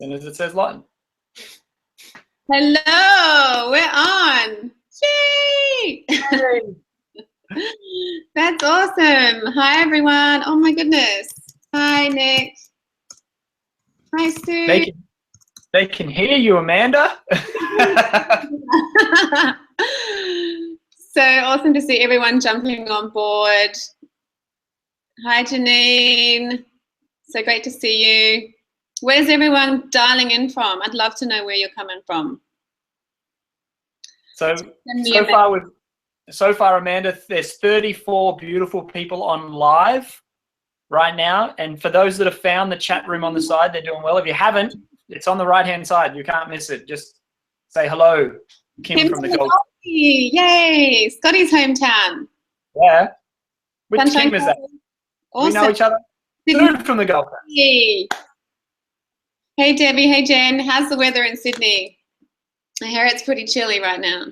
And as it says, lighten. Hello, we're on. Yay! That's awesome. Hi, everyone. Oh, my goodness. Hi, Nick. Hi, Sue. They can hear you, Amanda. So awesome to see everyone jumping on board. Hi, Janine. So great to see you. Where's everyone dialing in from? I'd love to know where you're coming from. So far, Amanda, there's 34 beautiful people on live right now. And for those that have found the chat room on the side, they're doing well. If you haven't, it's on the right-hand side. You can't miss it. Just say hello, Kim from the Gold. Yay, Scotty's hometown. Yeah. Which Sunshine Kim is that? Awesome. We know each other? Sue from the Gold Coast. Hey Debbie, hey Jen, how's the weather in Sydney? I hear it's pretty chilly right now.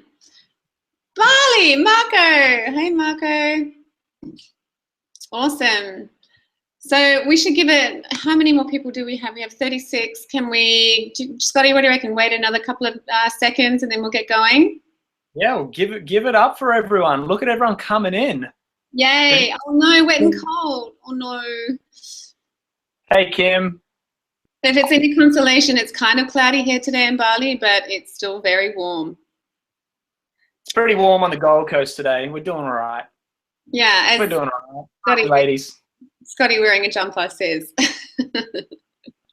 Bali, Marco, hey Marco. Awesome. So we should give it, how many more people do we have? We have 36. Can we, Scotty, what do you reckon? Wait another couple of seconds and then we'll get going? Yeah, well, give it up for everyone. Look at everyone coming in. Yay. Oh no, wet and cold. Oh no. Hey, Kim. If it's any consolation, it's kind of cloudy here today in Bali, but it's still very warm. It's pretty warm on the Gold Coast today. We're doing all right. Yeah. We're doing all right. Scotty, ladies. Scotty wearing a jumper says.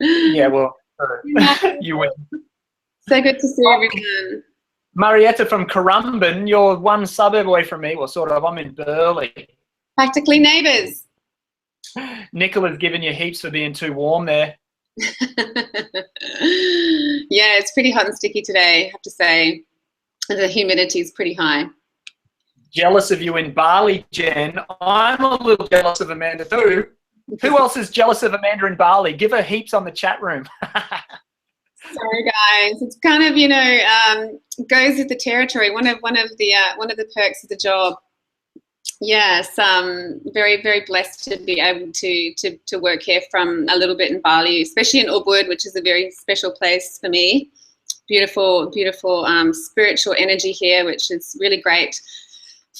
Yeah, well, you win. So good to see everyone. Marietta from Currumbin, you're one suburb away from me. Well, sort of. I'm in Burleigh. Practically neighbours. Nicola's given you heaps for being too warm there. Yeah, it's pretty hot and sticky today, I have to say. The humidity is pretty high. Jealous of you in Bali, Jen. I'm a little jealous of Amanda too. Who else is jealous of Amanda in Bali? Give her heaps on the chat room. Sorry, guys. It's kind of, you know, goes with the territory. One of the perks of the job. Yes, very, very blessed to be able to work here from a little bit in Bali, especially in Ubud, which is a very special place for me. Beautiful, beautiful spiritual energy here, which is really great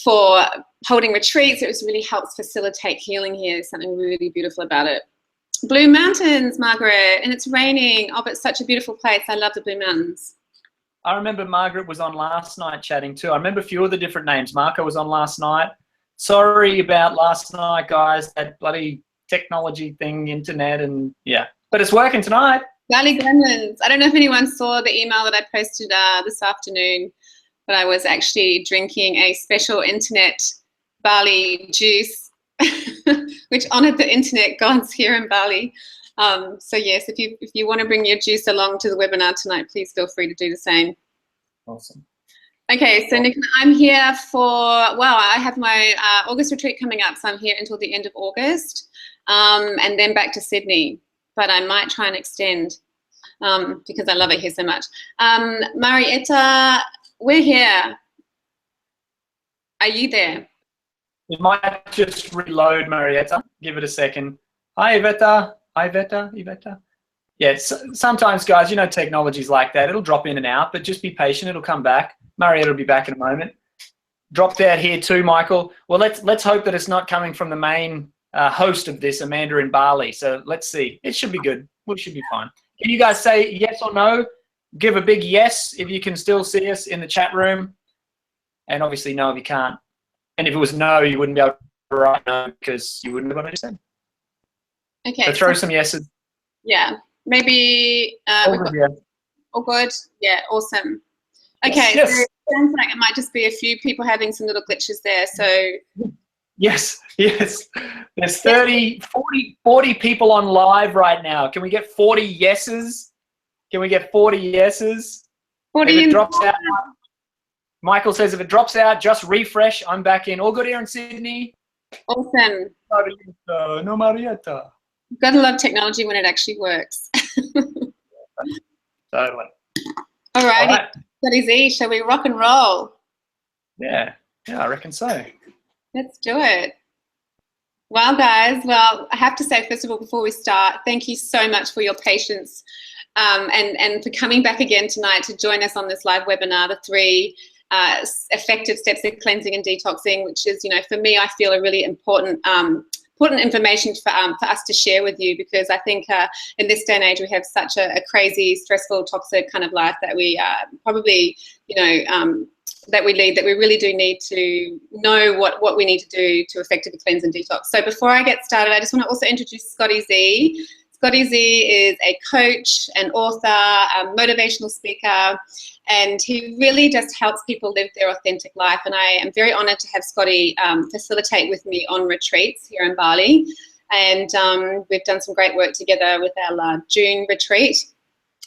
for holding retreats. It really helps facilitate healing here. There's something really beautiful about it. Blue Mountains, Margaret, and it's raining. Oh, but it's such a beautiful place. I love the Blue Mountains. I remember Margaret was on last night chatting too. I remember a few of the different names. Marco was on last night. Sorry about last night, guys. That bloody technology thing, internet, and yeah. But it's working tonight. Valley Gremlins. I don't know if anyone saw the email that I posted this afternoon, but I was actually drinking a special internet barley juice, which honored the internet gods here in Bali. So yes, if you want to bring your juice along to the webinar tonight, please feel free to do the same. Awesome. Okay, so Nick, I'm here for, well, I have my August retreat coming up, so I'm here until the end of August, and then back to Sydney. But I might try and extend because I love it here so much. Marietta, we're here. Are you there? You might just reload, Marietta. Give it a second. Hi, Iveta. Hi, Iveta. Yeah, sometimes, guys, you know, technology's like that. It'll drop in and out, but just be patient. It'll come back. Marietta will be back in a moment. Dropped out here too, Michael. Well, let's hope that it's not coming from the main host of this, Amanda in Bali. So let's see. It should be good. We should be fine. Can you guys say yes or no? Give a big yes if you can still see us in the chat room. And obviously no if you can't. And if it was no, you wouldn't be able to write no because you wouldn't have understood. Okay. So throw some yeses. Yeah. Maybe all good. Yeah, awesome. Okay, yes. so it sounds like it might just be a few people having some little glitches there. So yes. There's 40 people on live right now. Can we get 40 yeses? Can we get 40 yeses? 40 if it drops out, Michael says if it drops out, just refresh. I'm back in. All good here in Sydney. Awesome. Marietta, no Marietta. You've got to love technology when it actually works. Totally. All right. That is E. Shall we rock and roll? Yeah, I reckon so. Let's do it. Well, guys, I have to say, first of all, before we start, thank you so much for your patience and for coming back again tonight to join us on this live webinar, the 3 effective steps of cleansing and detoxing, which is, for me, I feel a really important information for us to share with you, because I think in this day and age we have such a crazy, stressful, toxic kind of life that we probably, that we lead, that we really do need to know what we need to do to effectively cleanse and detox. So before I get started, I just want to also introduce Scotty Z. Scotty Z is a coach, an author, a motivational speaker, and he really just helps people live their authentic life. And I am very honored to have Scotty facilitate with me on retreats here in Bali. And we've done some great work together with our June retreat.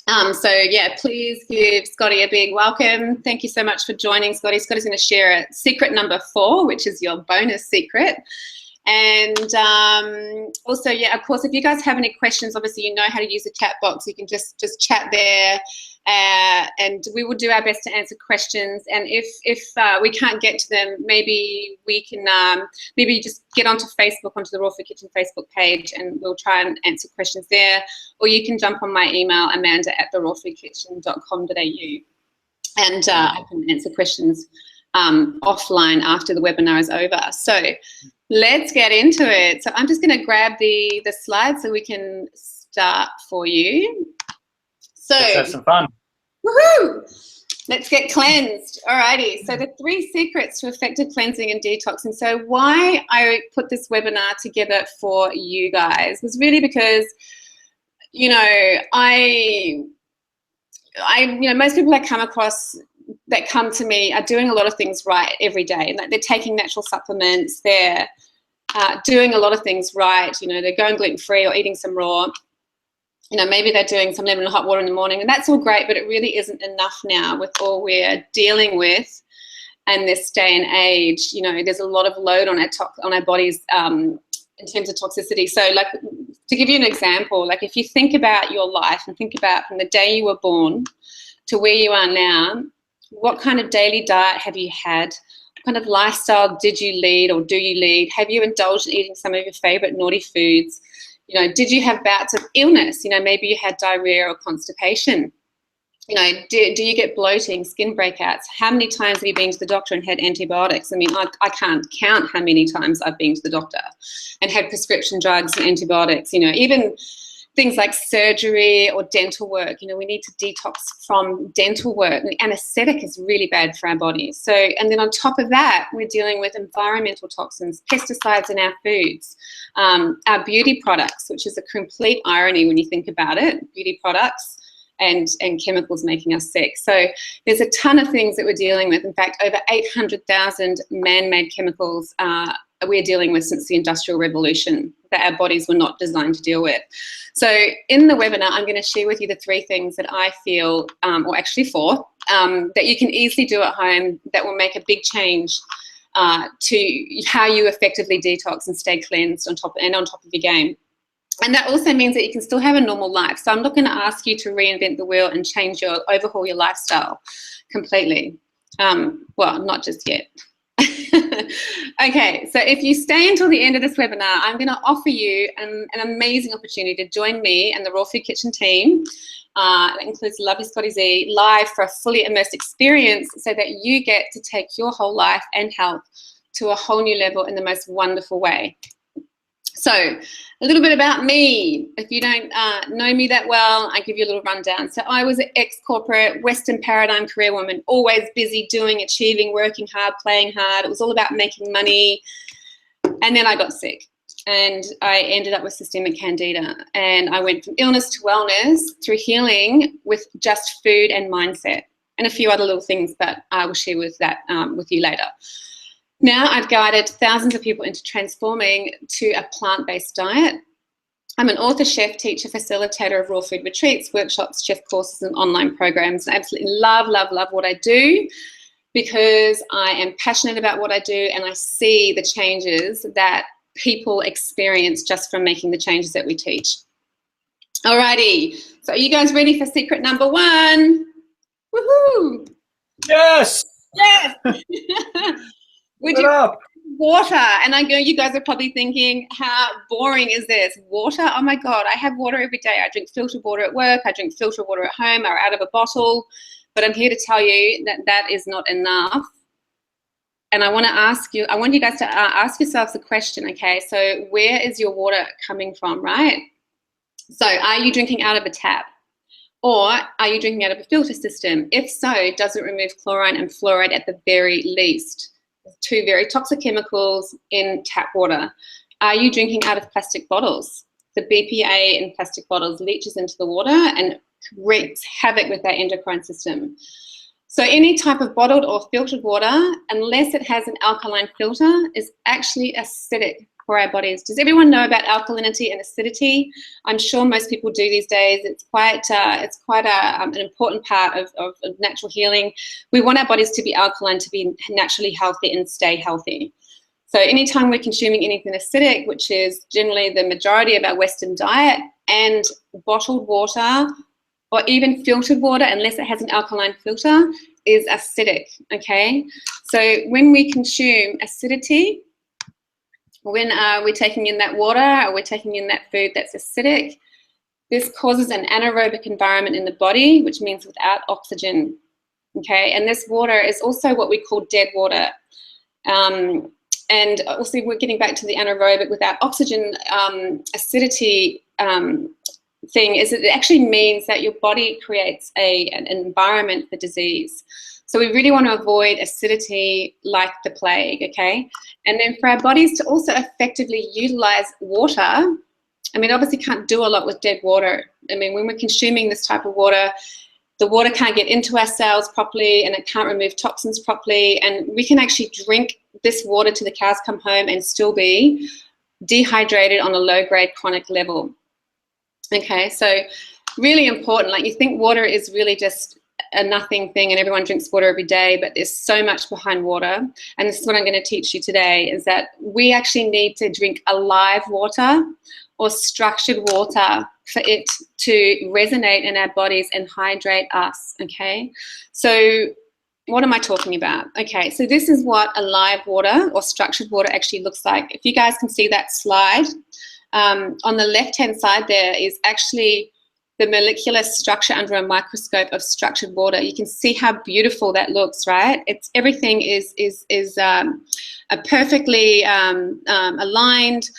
So yeah, please give Scotty a big welcome. Thank you so much for joining, Scotty. Scotty's going to share secret number 4, which is your bonus secret. And also, yeah, of course, if you guys have any questions, obviously you know how to use the chat box. You can just chat there, and we will do our best to answer questions. And if we can't get to them, maybe we can maybe just get onto Facebook, onto the Raw Food Kitchen Facebook page, and we'll try and answer questions there. Or you can jump on my email, amanda@therawfoodkitchen.com.au, and I can answer questions offline after the webinar is over. So let's get into it. So I'm just going to grab the slides so we can start for you. So let's have some fun. Woohoo! Let's get cleansed. Alrighty. So the 3 secrets to effective cleansing and detoxing. So why I put this webinar together for you guys was really because, most people I come across that come to me are doing a lot of things right every day. Like, they're taking natural supplements, they're doing a lot of things right. They're going gluten-free or eating some raw. Maybe they're doing some lemon and hot water in the morning, and that's all great, but it really isn't enough now with all we're dealing with in this day and age. There's a lot of load on our bodies in terms of toxicity. So, like, to give you an example, like, if you think about your life and think about from the day you were born to where you are now, what kind of daily diet have you had? What kind of lifestyle did you lead or do you lead? Have you indulged in eating some of your favorite naughty foods? Did you have bouts of illness? Maybe you had diarrhea or constipation. Do you get bloating, skin breakouts? How many times have you been to the doctor and had antibiotics? I mean, I can't count how many times I've been to the doctor and had prescription drugs and antibiotics. Even things like surgery or dental work. We need to detox from dental work. Anesthetic is really bad for our bodies. So, and then on top of that, we're dealing with environmental toxins, pesticides in our foods, our beauty products, which is a complete irony when you think about it, beauty products and chemicals making us sick. So there's a ton of things that we're dealing with. In fact, over 800,000 man-made chemicals we're dealing with since the Industrial Revolution that our bodies were not designed to deal with. So in the webinar, I'm going to share with you the 3 things that I feel, or actually 4, that you can easily do at home that will make a big change to how you effectively detox and stay cleansed on top of your game. And that also means that you can still have a normal life. So I'm not going to ask you to reinvent the wheel and overhaul your lifestyle completely. Well, not just yet. Okay, so if you stay until the end of this webinar, I'm going to offer you an amazing opportunity to join me and the Raw Food Kitchen team. That includes lovely Scotty Z, live for a fully immersed experience, so that you get to take your whole life and health to a whole new level in the most wonderful way. So a little bit about me. If you don't know me that well, I'll give you a little rundown. So I was an ex-corporate Western paradigm career woman, always busy, doing, achieving, working hard, playing hard. It was all about making money. And then I got sick and I ended up with systemic candida. And I went from illness to wellness through healing with just food and mindset and a few other little things that I will share with you later. Now I've guided thousands of people into transforming to a plant-based diet. I'm an author, chef, teacher, facilitator of raw food retreats, workshops, chef courses, and online programs. I absolutely love, love, love what I do because I am passionate about what I do and I see the changes that people experience just from making the changes that we teach. Alrighty, so are you guys ready for secret number 1? Woohoo! Yes! Yes! water. And I know you guys are probably thinking, how boring is this? Water? Oh my God, I have water every day. I drink filtered water at work. I drink filtered water at home or out of a bottle. But I'm here to tell you that that is not enough. And I want to ask you, I want you guys to ask yourselves a question, okay? So where is your water coming from, right? So are you drinking out of a tap? Or are you drinking out of a filter system? If so, does it remove chlorine and fluoride at the very least? Two very toxic chemicals in tap water. Are you drinking out of plastic bottles? The BPA in plastic bottles leaches into the water and wreaks havoc with our endocrine system. So any type of bottled or filtered water, unless it has an alkaline filter, is actually acidic for our bodies. Does everyone know about alkalinity and acidity? I'm sure most people do these days. It's quite an important part of natural healing. We want our bodies to be alkaline, to be naturally healthy and stay healthy. So anytime we're consuming anything acidic, which is generally the majority of our Western diet, and bottled water, or even filtered water, unless it has an alkaline filter, is acidic, okay? So when we consume acidity, when we're taking in that water or we're taking in that food that's acidic, this causes an anaerobic environment in the body, which means without oxygen, okay? And this water is also what we call dead water. And also we're getting back to the anaerobic without oxygen acidity thing is it actually means that your body creates an environment for disease. So we really want to avoid acidity like the plague, okay? And then for our bodies to also effectively utilize water, I mean, obviously can't do a lot with dead water. I mean, when we're consuming this type of water, the water can't get into our cells properly and it can't remove toxins properly. And we can actually drink this water till the cows come home and still be dehydrated on a low-grade chronic level. Okay, so really important. Like, you think water is really just a nothing thing and everyone drinks water every day, but there's so much behind water. And this is what I'm going to teach you today, is that we actually need to drink alive water or structured water for it to resonate in our bodies and hydrate us, okay? So what am I talking about? Okay, so this is what alive water or structured water actually looks like. If you guys can see that slide, on the left-hand side there is actually the molecular structure under a microscope of structured water. You can see how beautiful that looks, right? It's everything is perfectly aligned.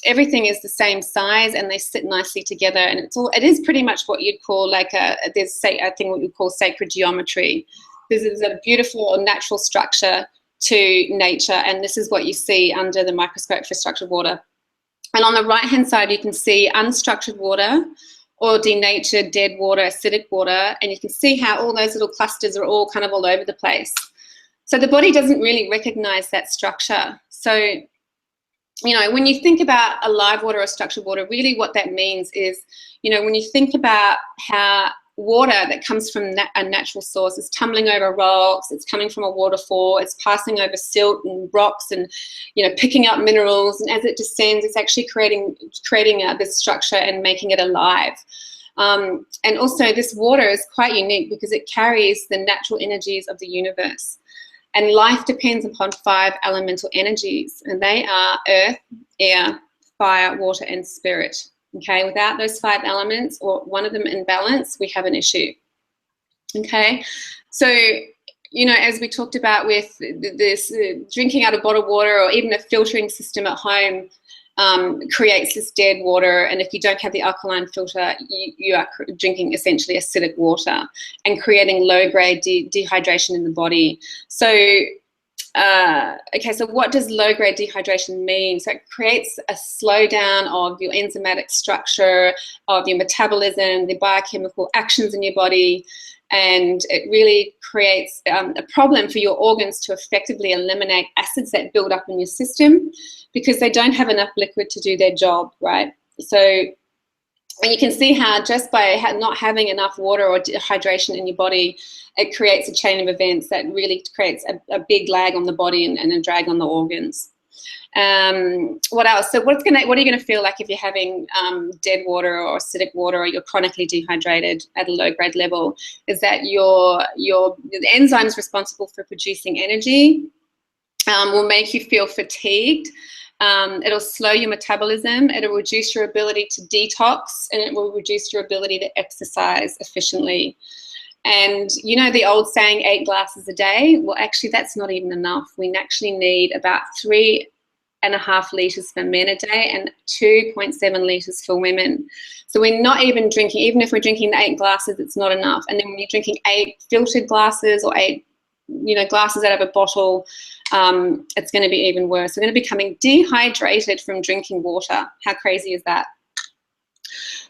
Everything is the same size and they sit nicely together. And it is pretty much what you'd call like there's I think what you call sacred geometry. This is a beautiful natural structure to nature, and this is what you see under the microscope for structured water. And on the right-hand side, you can see unstructured water or denatured dead water, acidic water, and you can see how all those little clusters are all kind of all over the place. So the body doesn't really recognize that structure. So, you know, when you think about alive water or structured water, really what that means is, you know, when you think about how water that comes from a natural source is tumbling over rocks, it's coming from a waterfall, it's passing over silt and rocks and, you know, picking up minerals, and as it descends, it's actually creating this structure and making it alive. And also this water is quite unique because it carries the natural energies of the universe. And life depends upon 5 elemental energies, and they are earth, air, fire, water, and spirit. Okay, without those 5 elements or one of them in balance, we have an issue. Okay, so, you know, as we talked about with this drinking out of bottled water or even a filtering system at home creates this dead water, and if you don't have the alkaline filter, you are drinking essentially acidic water and creating low-grade dehydration in the body. So okay, so what does low-grade dehydration mean? So it creates a slowdown of your enzymatic structure, of your metabolism, the biochemical actions in your body, and it really creates a problem for your organs to effectively eliminate acids that build up in your system because they don't have enough liquid to do their job, right? So, and you can see how just by not having enough water or hydration in your body, it creates a chain of events that really creates a big lag on the body and a drag on the organs. What else? So what are you going to feel like if you're having dead water or acidic water, or you're chronically dehydrated at a low grade level? Is that the enzymes responsible for producing energy will make you feel fatigued. It'll slow your metabolism. It'll reduce your ability to detox, and it will reduce your ability to exercise efficiently. And you know the old saying, 8 glasses a day? Well, actually, that's not even enough. We actually need about 3.5 litres for men a day and 2.7 litres for women. So we're not even drinking, even if we're drinking the 8 glasses, it's not enough. And then when you're drinking 8 filtered glasses or 8, glasses out of a bottle, it's going to be even worse. We're going to be becoming dehydrated from drinking water. How crazy is that?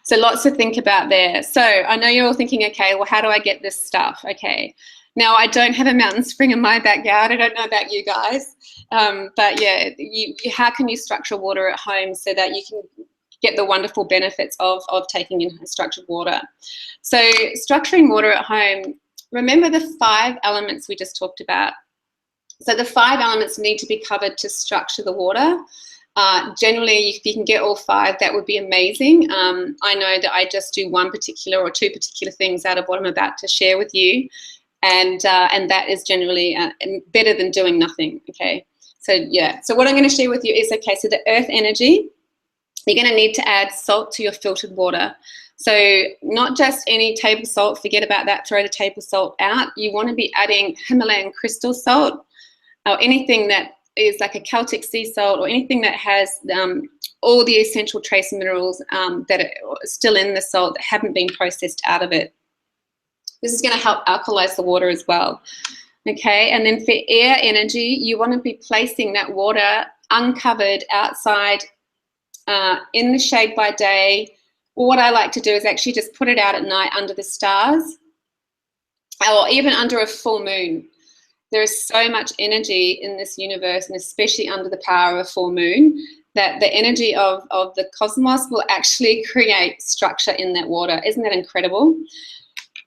So lots to think about there. So I know you're all thinking, okay, well, how do I get this stuff? Okay. Now, I don't have a mountain spring in my backyard. I don't know about you guys. But yeah, how can you structure water at home so that you can get the wonderful benefits of taking in structured water? So structuring water at home, remember the 5 elements we just talked about. So the 5 elements need to be covered to structure the water. Generally, if you can get all 5, that would be amazing. I know that I just do 1 particular or 2 particular things out of what I'm about to share with you. And that is generally better than doing nothing, okay? So yeah, so what I'm going to share with you is, okay, so the earth energy, you're going to need to add salt to your filtered water. So not just any table salt, forget about that, throw the table salt out. You want to be adding Himalayan crystal salt, or anything that is like a Celtic sea salt, or anything that has all the essential trace minerals that are still in the salt that haven't been processed out of it. This is going to help alkalize the water as well. Okay, and then for air energy, you want to be placing that water uncovered outside in the shade by day. Or what I like to do is actually just put it out at night under the stars, or even under a full moon. There is so much energy in this universe, and especially under the power of a full moon, that the energy of the cosmos will actually create structure in that water. Isn't that incredible?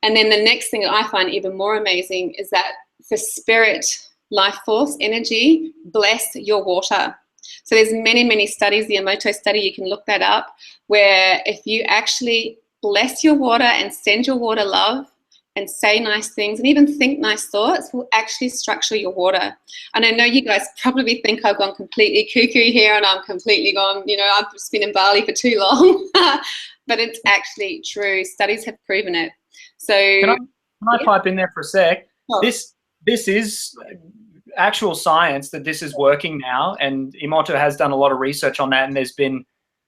And then the next thing that I find even more amazing is that for spirit, life force, energy, bless your water. So there's many, many studies, the Emoto study, you can look that up, where if you actually bless your water and send your water love and say nice things and even think nice thoughts, will actually structure your water. And I know you guys probably think I've gone completely cuckoo here and I'm completely gone, I've just been in Bali for too long. But it's actually true. Studies have proven it. So can I pipe in there for a sec? Oh. This is actual science that this is working now, and Emoto has done a lot of research on that, and there's been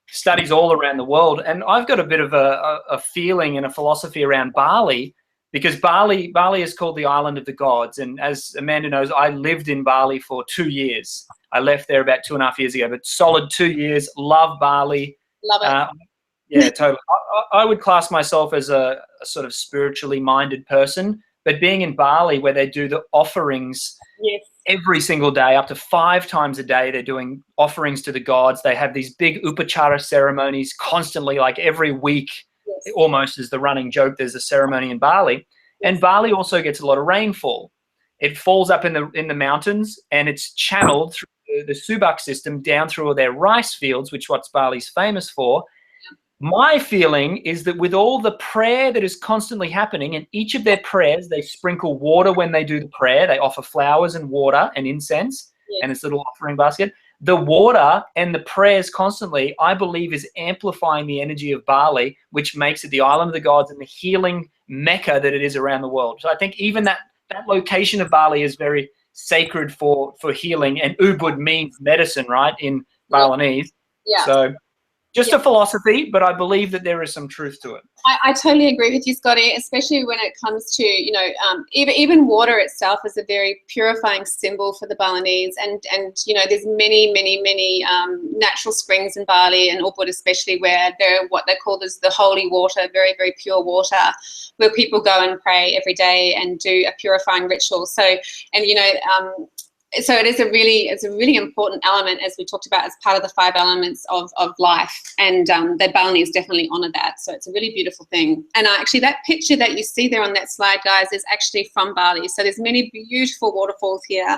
studies all around the world. And I've got a bit of a feeling and a philosophy around Bali, because Bali is called the island of the gods. And as Amanda knows, I lived in Bali for 2 years. I left there about 2.5 years ago, but solid 2 years. Love Bali. Love it. Yeah, totally. I would class myself as a sort of spiritually minded person, but being in Bali, where they do the offerings every single day, up to 5 times a day, they're doing offerings to the gods. They have these big upachara ceremonies constantly, like every week, almost is the running joke. There's a ceremony in Bali, and Bali also gets a lot of rainfall. It falls up in the mountains, and it's channeled through the Subak system down through all their rice fields, which what Bali's famous for. My feeling is that with all the prayer that is constantly happening, in each of their prayers, they sprinkle water when they do the prayer. They offer flowers and water and incense and this little offering basket. The water and the prayers constantly, I believe, is amplifying the energy of Bali, which makes it the island of the gods and the healing mecca that it is around the world. So I think even that location of Bali is very sacred for healing, and ubud means medicine, right, in Balinese. Yeah. So just a philosophy, but I believe that there is some truth to it. I totally agree with you, Scotty, especially when it comes to, even water itself is a very purifying symbol for the Balinese. And there's many natural springs in Bali and Ubud especially, where they're what they call the holy water, very, very pure water, where people go and pray every day and do a purifying ritual. So it is a really important element, as we talked about, as part of the 5 elements of life, and the Balinese definitely honour that. So it's a really beautiful thing. And actually, that picture that you see there on that slide, guys, is actually from Bali. So there's many beautiful waterfalls here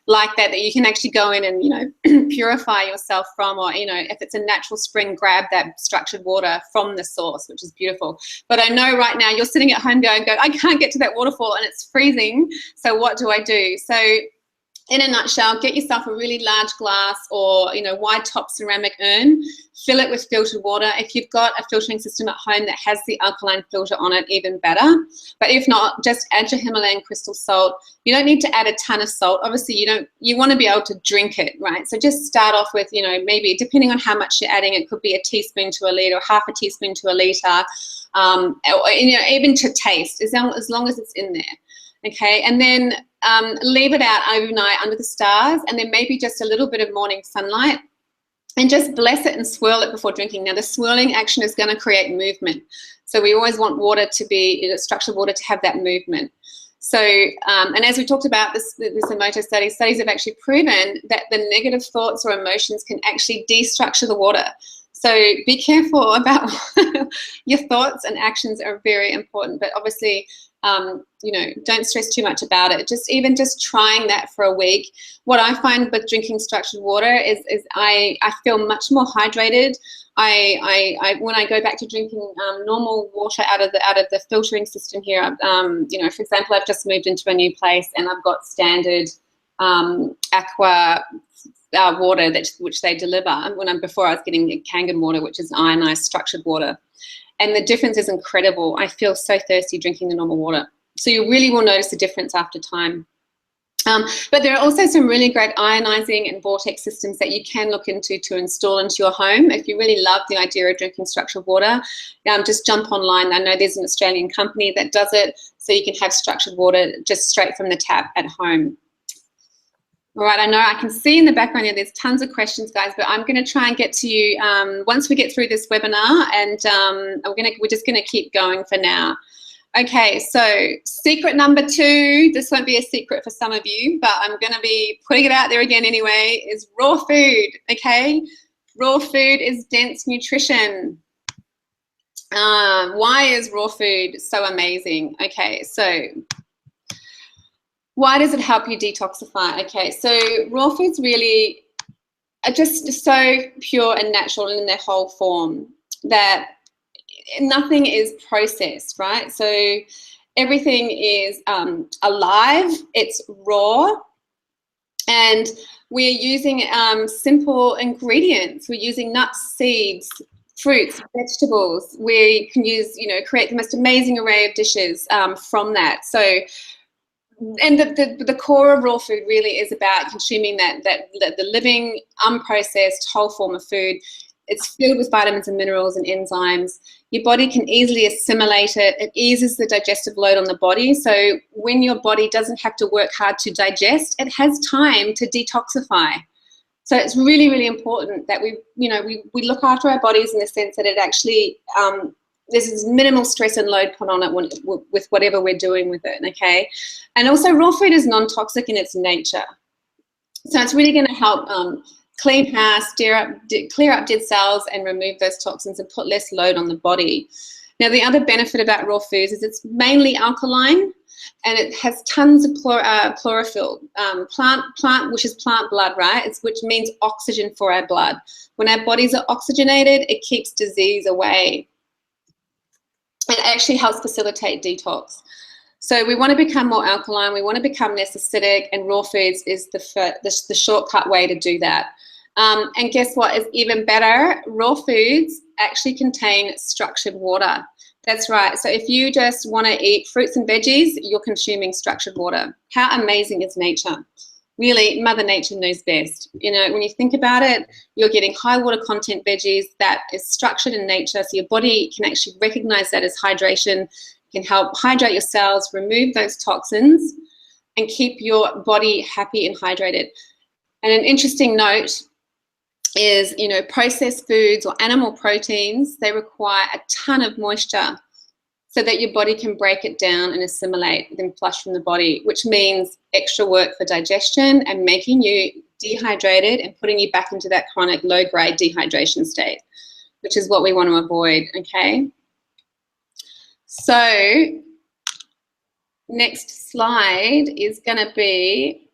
like that you can actually go in and purify yourself from, or if it's a natural spring, grab that structured water from the source, which is beautiful. But I know right now you're sitting at home going, I can't get to that waterfall and it's freezing. So what do I do? So in a nutshell, get yourself a really large glass or, you know, wide top ceramic urn, fill it with filtered water. If you've got a filtering system at home that has the alkaline filter on it, even better. But if not, just add your Himalayan crystal salt. You don't need to add a ton of salt. Obviously, you want to be able to drink it, right? So just start off with, you know, maybe depending on how much you're adding, it could be a teaspoon to a litre, half a teaspoon to a litre, or, you know, even to taste, as long as it's in there. Okay, and then leave it out overnight under the stars, and then maybe just a little bit of morning sunlight, and just bless it and swirl it before drinking. Now, the swirling action is going to create movement. So we always want water to be, you know, structured water to have that movement. So, and as we talked about this Emoto studies have actually proven that the negative thoughts or emotions can actually destructure the water. So be careful about your thoughts, and actions are very important, but obviously, you know, don't stress too much about it. Even just trying that for a week. What I find with drinking structured water is I feel much more hydrated. When I go back to drinking normal water out of the filtering system here, you know, for example, I've just moved into a new place and I've got standard aqua water which they deliver. Before I was getting Kangen water, which is ionized structured water. And the difference is incredible. I feel so thirsty drinking the normal water. So you really will notice the difference after time. But there are also some really great ionizing and vortex systems that you can look into to install into your home. If you really love the idea of drinking structured water, just jump online. I know there's an Australian company that does it, so you can have structured water just straight from the tap at home. All right, I know I can see in the background there's tons of questions, guys, but I'm going to try and get to you once we get through this webinar, and we're just going to keep going for now. Okay, so secret number 2, this won't be a secret for some of you, but I'm going to be putting it out there again anyway, is raw food, okay? Raw food is dense nutrition. Why is raw food so amazing? Okay, so why does it help you detoxify? Okay, so raw foods really are just so pure and natural in their whole form that nothing is processed, right? So everything is alive, it's raw, and we're using simple ingredients. We're using nuts, seeds, fruits, vegetables. We can use, you know, create the most amazing array of dishes from that. So, and the core of raw food really is about consuming the living, unprocessed, whole form of food. It's filled with vitamins and minerals and enzymes. Your body can easily assimilate it. It eases the digestive load on the body. So when your body doesn't have to work hard to digest, it has time to detoxify. So it's really, really important that we look after our bodies in the sense that it actually there's this minimal stress and load put on it with whatever we're doing with it, okay? And also raw food is non-toxic in its nature. So it's really going to help clean house, clear up dead cells and remove those toxins and put less load on the body. Now, the other benefit about raw foods is it's mainly alkaline, and it has tons of chlorophyll, plant, which is plant blood, right? Which means oxygen for our blood. When our bodies are oxygenated, it keeps disease away. It actually helps facilitate detox. So we want to become more alkaline, we want to become less acidic, and raw foods is the shortcut way to do that. And guess what is even better? Raw foods actually contain structured water. That's right. So if you just want to eat fruits and veggies, you're consuming structured water. How amazing is nature? Really, Mother Nature knows best. You know, when you think about it, you're getting high water content veggies that is structured in nature, so your body can actually recognize that as hydration, can help hydrate your cells, remove those toxins, and keep your body happy and hydrated. And an interesting note is, you know, processed foods or animal proteins, they require a ton of moisture so that your body can break it down and assimilate, then flush from the body, which means extra work for digestion and making you dehydrated and putting you back into that chronic low-grade dehydration state, which is what we want to avoid, okay? So next slide is going to be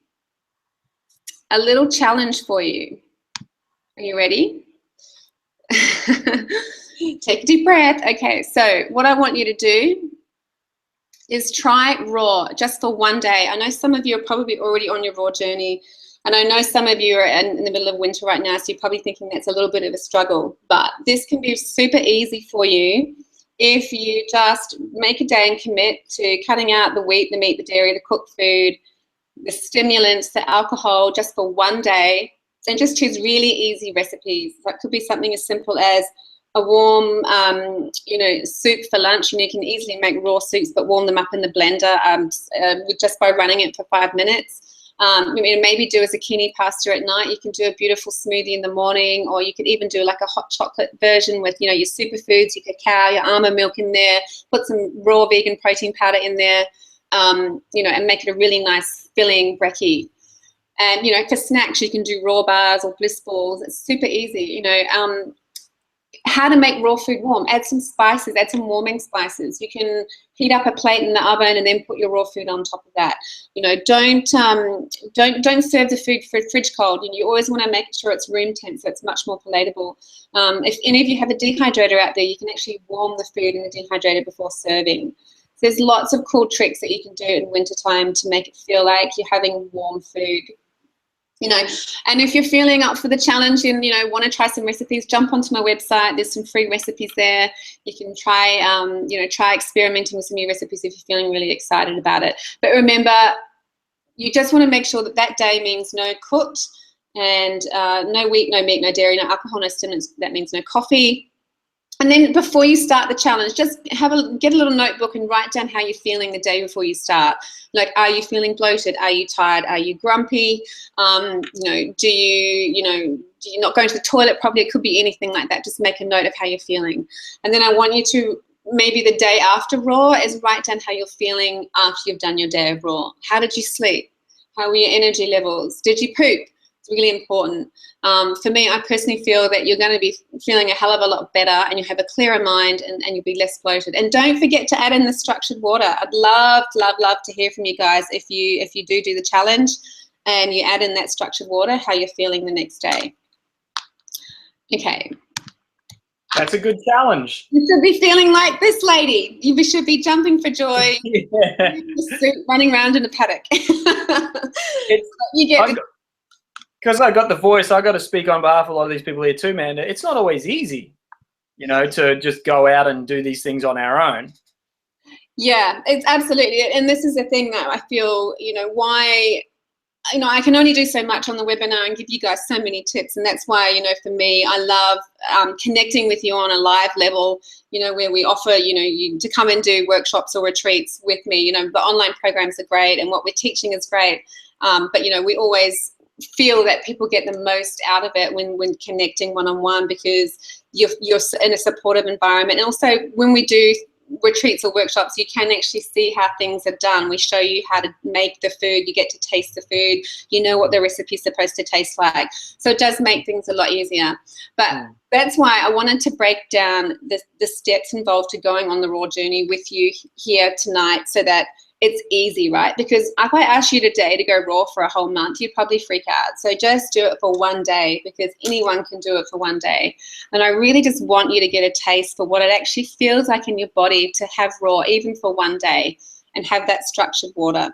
a little challenge for you. Are you ready? Take a deep breath. Okay, so what I want you to do is try raw just for one day. I know some of you are probably already on your raw journey, and I know some of you are in the middle of winter right now, so you're probably thinking that's a little bit of a struggle, but this can be super easy for you if you just make a day and commit to cutting out the wheat, the meat, the dairy, the cooked food, the stimulants, the alcohol, just for one day, and just choose really easy recipes. That could be something as simple as a warm, soup for lunch. You can easily make raw soups, but warm them up in the blender just by running it for 5 minutes. Maybe do a zucchini pasta at night. You can do a beautiful smoothie in the morning, or you could even do like a hot chocolate version with, your superfoods, your cacao, your almond milk in there, put some raw vegan protein powder in there, and make it a really nice filling brekkie. And, for snacks, you can do raw bars or bliss balls. It's super easy, how to make raw food warm. Add some spices, add some warming spices. You can heat up a plate in the oven and then put your raw food on top of that. Don't serve the food for fridge cold. You always want to make sure it's room temp so it's much more palatable. If any of you have a dehydrator out there, you can actually warm the food in the dehydrator before serving. So there's lots of cool tricks that you can do in wintertime to make it feel like you're having warm food. And if you're feeling up for the challenge and, want to try some recipes, jump onto my website. There's some free recipes there. You can try, try experimenting with some new recipes if you're feeling really excited about it. But remember, you just want to make sure that that day means no cooked and no wheat, no meat, no dairy, no alcohol, no stimulants. That means no coffee. And then before you start the challenge, just get a little notebook and write down how you're feeling the day before you start. Like, are you feeling bloated? Are you tired? Are you grumpy? Do you not going to the toilet properly? It could be anything like that. Just make a note of how you're feeling. And then I want you to, maybe the day after raw, is write down how you're feeling after you've done your day of raw. How did you sleep? How were your energy levels? Did you poop? It's really important. For me, I personally feel that you're going to be feeling a hell of a lot better, and you have a clearer mind, and you'll be less bloated. And don't forget to add in the structured water. I'd love to hear from you guys if you do the challenge and you add in that structured water, how you're feeling the next day. Okay. That's a good challenge. You should be feeling like this lady. You should be jumping for joy, yeah. running around in a paddock. Because I got the voice, I got to speak on behalf of a lot of these people here too, man. It's not always easy, to just go out and do these things on our own. Yeah, it's absolutely. And this is the thing that I feel, why, I can only do so much on the webinar and give you guys so many tips. And that's why, for me, I love connecting with you on a live level, where we offer, you to come and do workshops or retreats with me. The online programs are great and what we're teaching is great. But, we always feel that people get the most out of it when connecting one-on-one, because you're in a supportive environment. And also when we do retreats or workshops, you can actually see how things are done. We show you how to make the food. You get to taste the food. You know what the recipe is supposed to taste like. So it does make things a lot easier. But that's why I wanted to break down the steps involved to going on the raw journey with you here tonight, so that it's easy, right? Because if I asked you today to go raw for a whole month, you'd probably freak out. So just do it for one day, because anyone can do it for one day. And I really just want you to get a taste for what it actually feels like in your body to have raw, even for one day, and have that structured water.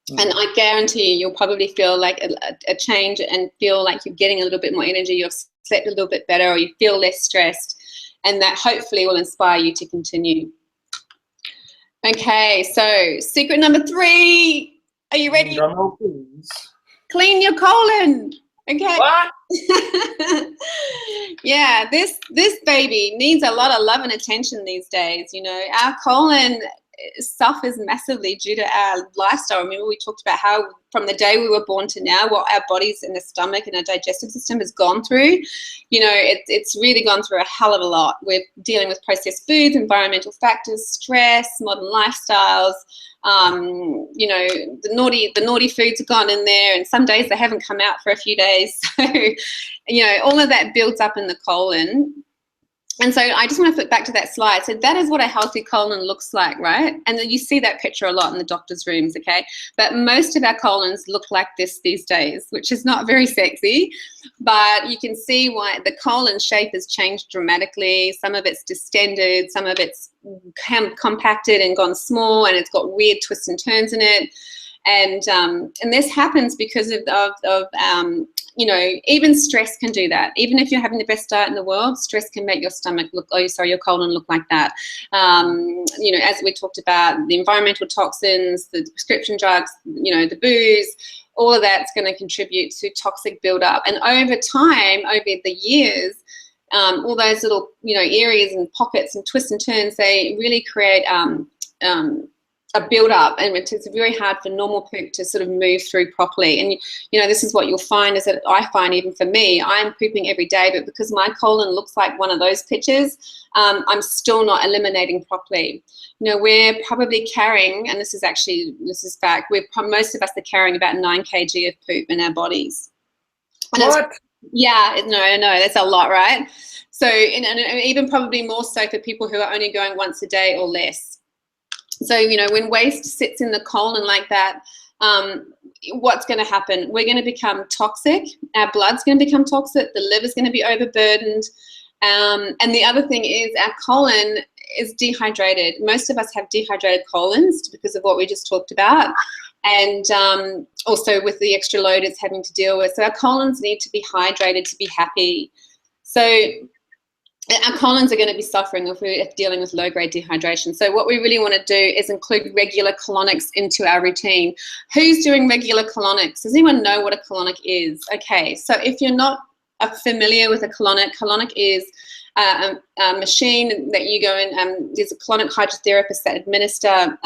And I guarantee you'll probably feel like a change and feel like you're getting a little bit more energy, you've slept a little bit better, or you feel less stressed. And that hopefully will inspire you to continue. Okay, so secret number 3. Are you ready? Clean your colon. Okay. What? Yeah, this baby needs a lot of love and attention these days. Our colon suffers massively due to our lifestyle. Remember, we talked about how from the day we were born to now, what our bodies and the stomach and our digestive system has gone through. It's really gone through a hell of a lot. We're dealing with processed foods, environmental factors, stress, modern lifestyles. The naughty foods have gone in there, and some days they haven't come out for a few days. So, all of that builds up in the colon. And so I just want to flip back to that slide. So that is what a healthy colon looks like, right? And then you see that picture a lot in the doctor's rooms, okay? But most of our colons look like this these days, which is not very sexy. But you can see why the colon shape has changed dramatically. Some of it's distended, some of it's compacted and gone small, and it's got weird twists and turns in it. And this happens because of you know, even stress can do that. Even if you're having the best diet in the world, stress can make your stomach look, your colon look like that. You know, as we talked about, the environmental toxins, the prescription drugs, you know, the booze, all of that's going to contribute to toxic buildup. And over time, over the years, all those little, you know, areas and pockets and twists and turns, they really create a build up, and it's very hard for normal poop to sort of move through properly. And you know, this is what you'll find is that I find, even for me, I'm pooping every day, but because my colon looks like one of those pictures, I'm still not eliminating properly. You know, we're probably carrying, and this is fact, most of us are carrying about 9 kg of poop in our bodies. And what? Yeah, no, that's a lot, right? So, and even probably more so for people who are only going once a day or less. So, you know, when waste sits in the colon like that, what's going to happen? We're going to become toxic. Our blood's going to become toxic. The liver's going to be overburdened. And the other thing is our colon is dehydrated. Most of us have dehydrated colons because of what we just talked about. And also with the extra load it's having to deal with. So our colons need to be hydrated to be happy. So our colons are going to be suffering if we're dealing with low-grade dehydration. So what we really want to do is include regular colonics into our routine. Who's doing regular colonics? Does anyone know what a colonic is? Okay, so if you're not familiar with a colonic is a machine that you go in, there's a colonic hydrotherapist that administer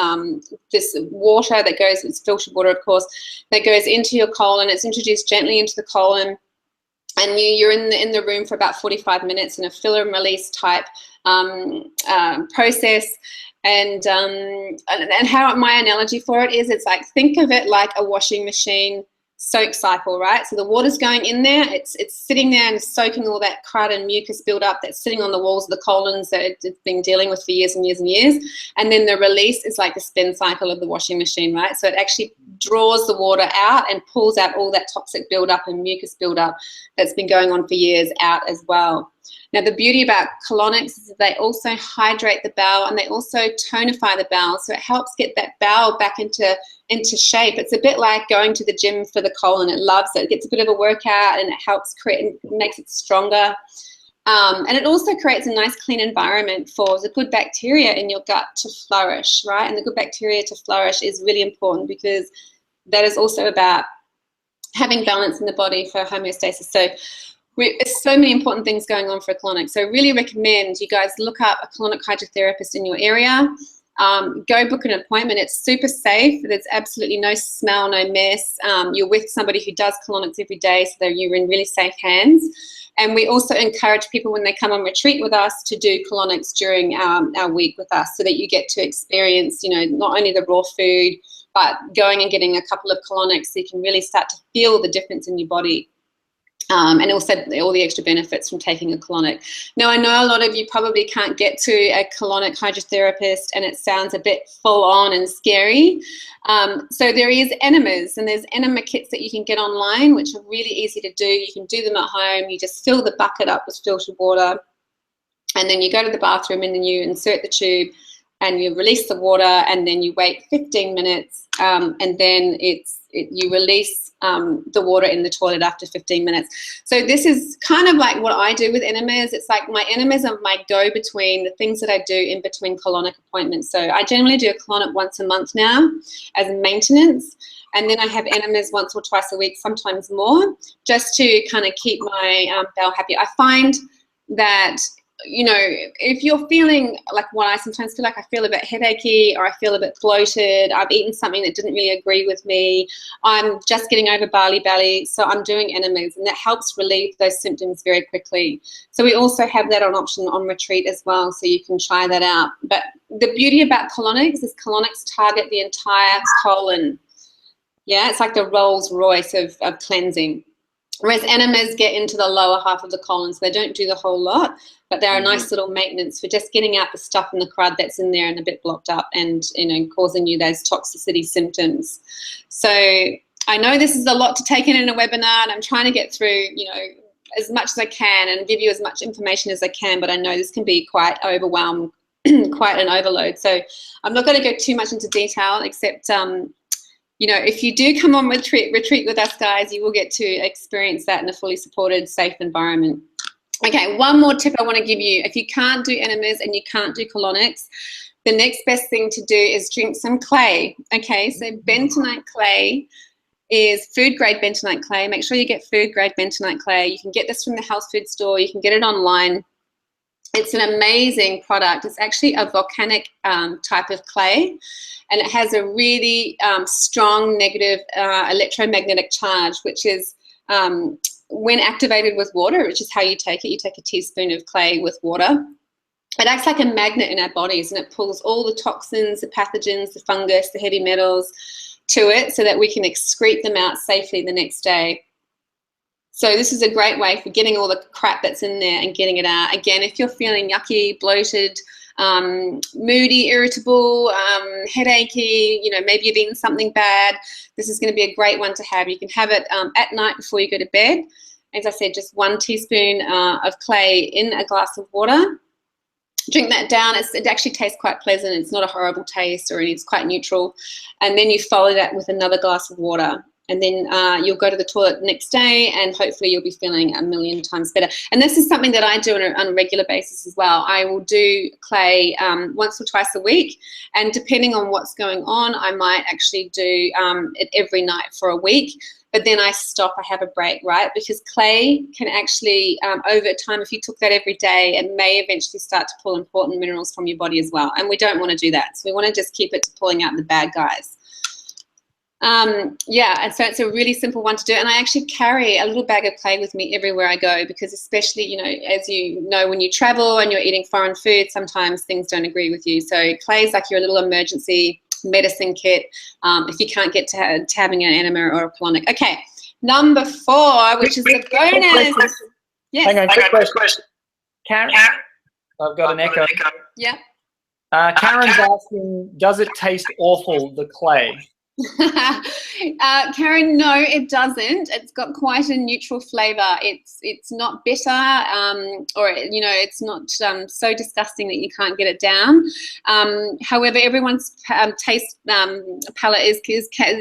this water that goes, it's filtered water of course, that goes into your colon. It's introduced gently into the colon. And you're in the room for about 45 minutes in a fill and release type process. And how my analogy for it is, it's like, think of it like a washing machine soak cycle, right? So the water's going in there, it's sitting there and soaking all that crud and mucus buildup that's sitting on the walls of the colons that it's been dealing with for years and years and years. And then the release is like the spin cycle of the washing machine, right? So it actually draws the water out and pulls out all that toxic buildup and mucus buildup that's been going on for years out as well. Now, the beauty about colonics is that they also hydrate the bowel and they also tonify the bowel. So it helps get that bowel back into shape. It's a bit like going to the gym for the colon. It loves it. It gets a bit of a workout and it helps create, makes it stronger. And it also creates a nice clean environment for the good bacteria in your gut to flourish, right? And the good bacteria to flourish is really important because that is also about having balance in the body for homeostasis. So there's so many important things going on for a colonic. So I really recommend you guys look up a colonic hydrotherapist in your area. Go book an appointment. It's super safe. There's absolutely no smell, no mess. You're with somebody who does colonics every day, so that you're in really safe hands. And we also encourage people when they come on retreat with us to do colonics during our week with us, so that you get to experience, you know, not only the raw food, but going and getting a couple of colonics so you can really start to feel the difference in your body. And also all the extra benefits from taking a colonic. Now, I know a lot of you probably can't get to a colonic hydrotherapist and it sounds a bit full on and scary. So there is enemas, and there's enema kits that you can get online, which are really easy to do. You can do them at home. You just fill the bucket up with filtered water, and then you go to the bathroom and then you insert the tube and you release the water, and then you wait 15 minutes and then you release the water in the toilet after 15 minutes. So this is kind of like what I do with enemas. It's like my enemas are my go-between, the things that I do in between colonic appointments. So I generally do a colonic once a month now as maintenance. And then I have enemas once or twice a week, sometimes more, just to kind of keep my bowel happy. I find that, you know, if you're feeling like what I sometimes feel like, I feel a bit headachy or I feel a bit bloated, I've eaten something that didn't really agree with me, I'm just getting over barley belly, so I'm doing enemas, and that helps relieve those symptoms very quickly. So we also have that on option on retreat as well, so you can try that out. But the beauty about colonics is colonics target the entire colon. Yeah, it's like the Rolls Royce of cleansing. Whereas enemas get into the lower half of the colon, so they don't do the whole lot, but they're a nice little maintenance for just getting out the stuff and the crud that's in there and a bit blocked up and, you know, causing you those toxicity symptoms. So I know this is a lot to take in a webinar, and I'm trying to get through, you know, as much as I can and give you as much information as I can, but I know this can be quite overwhelming, quite an overload. So I'm not going to go too much into detail, except you know, if you do come on retreat with us, guys, you will get to experience that in a fully supported, safe environment. Okay, one more tip I want to give you. If you can't do enemas and you can't do colonics, the next best thing to do is drink some clay. Okay, so bentonite clay is food grade bentonite clay. Make sure you get food grade bentonite clay. You can get this from the health food store. You can get it online. It's an amazing product. It's actually a volcanic type of clay, and it has a really strong negative electromagnetic charge, which is when activated with water, which is how you take it. You take a teaspoon of clay with water. It acts like a magnet in our bodies, and it pulls all the toxins, the pathogens, the fungus, the heavy metals to it so that we can excrete them out safely the next day. So this is a great way for getting all the crap that's in there and getting it out. Again, if you're feeling yucky, bloated, moody, irritable, headachy, you know, maybe you've eaten something bad, this is going to be a great one to have. You can have it at night before you go to bed. As I said, just 1 teaspoon of clay in a glass of water. Drink that down. It actually tastes quite pleasant. It's not a horrible taste, or it's quite neutral. And then you follow that with another glass of water. And then you'll go to the toilet the next day, and hopefully you'll be feeling 1,000,000 times better. And this is something that I do on a regular basis as well. I will do clay once or twice a week, and depending on what's going on, I might actually do it every night for a week. But then I stop, I have a break, right? Because clay can actually, over time, if you took that every day, it may eventually start to pull important minerals from your body as well. And we don't want to do that. So we want to just keep it to pulling out the bad guys. Yeah, and so it's a really simple one to do. And I actually carry a little bag of clay with me everywhere I go, because especially, you know, as you know, when you travel and you're eating foreign food, sometimes things don't agree with you. So clay is like your little emergency medicine kit if you can't get to having an enema or a colonic. Okay, number 4, which is the bonus. Yes. Hang on, quick question. Karen, I've got an echo. Yeah. Karen's asking, does it taste awful, the clay? Karen, no, it doesn't. It's got quite a neutral flavor. It's not bitter, or you know, it's not so disgusting that you can't get it down. However, everyone's taste palate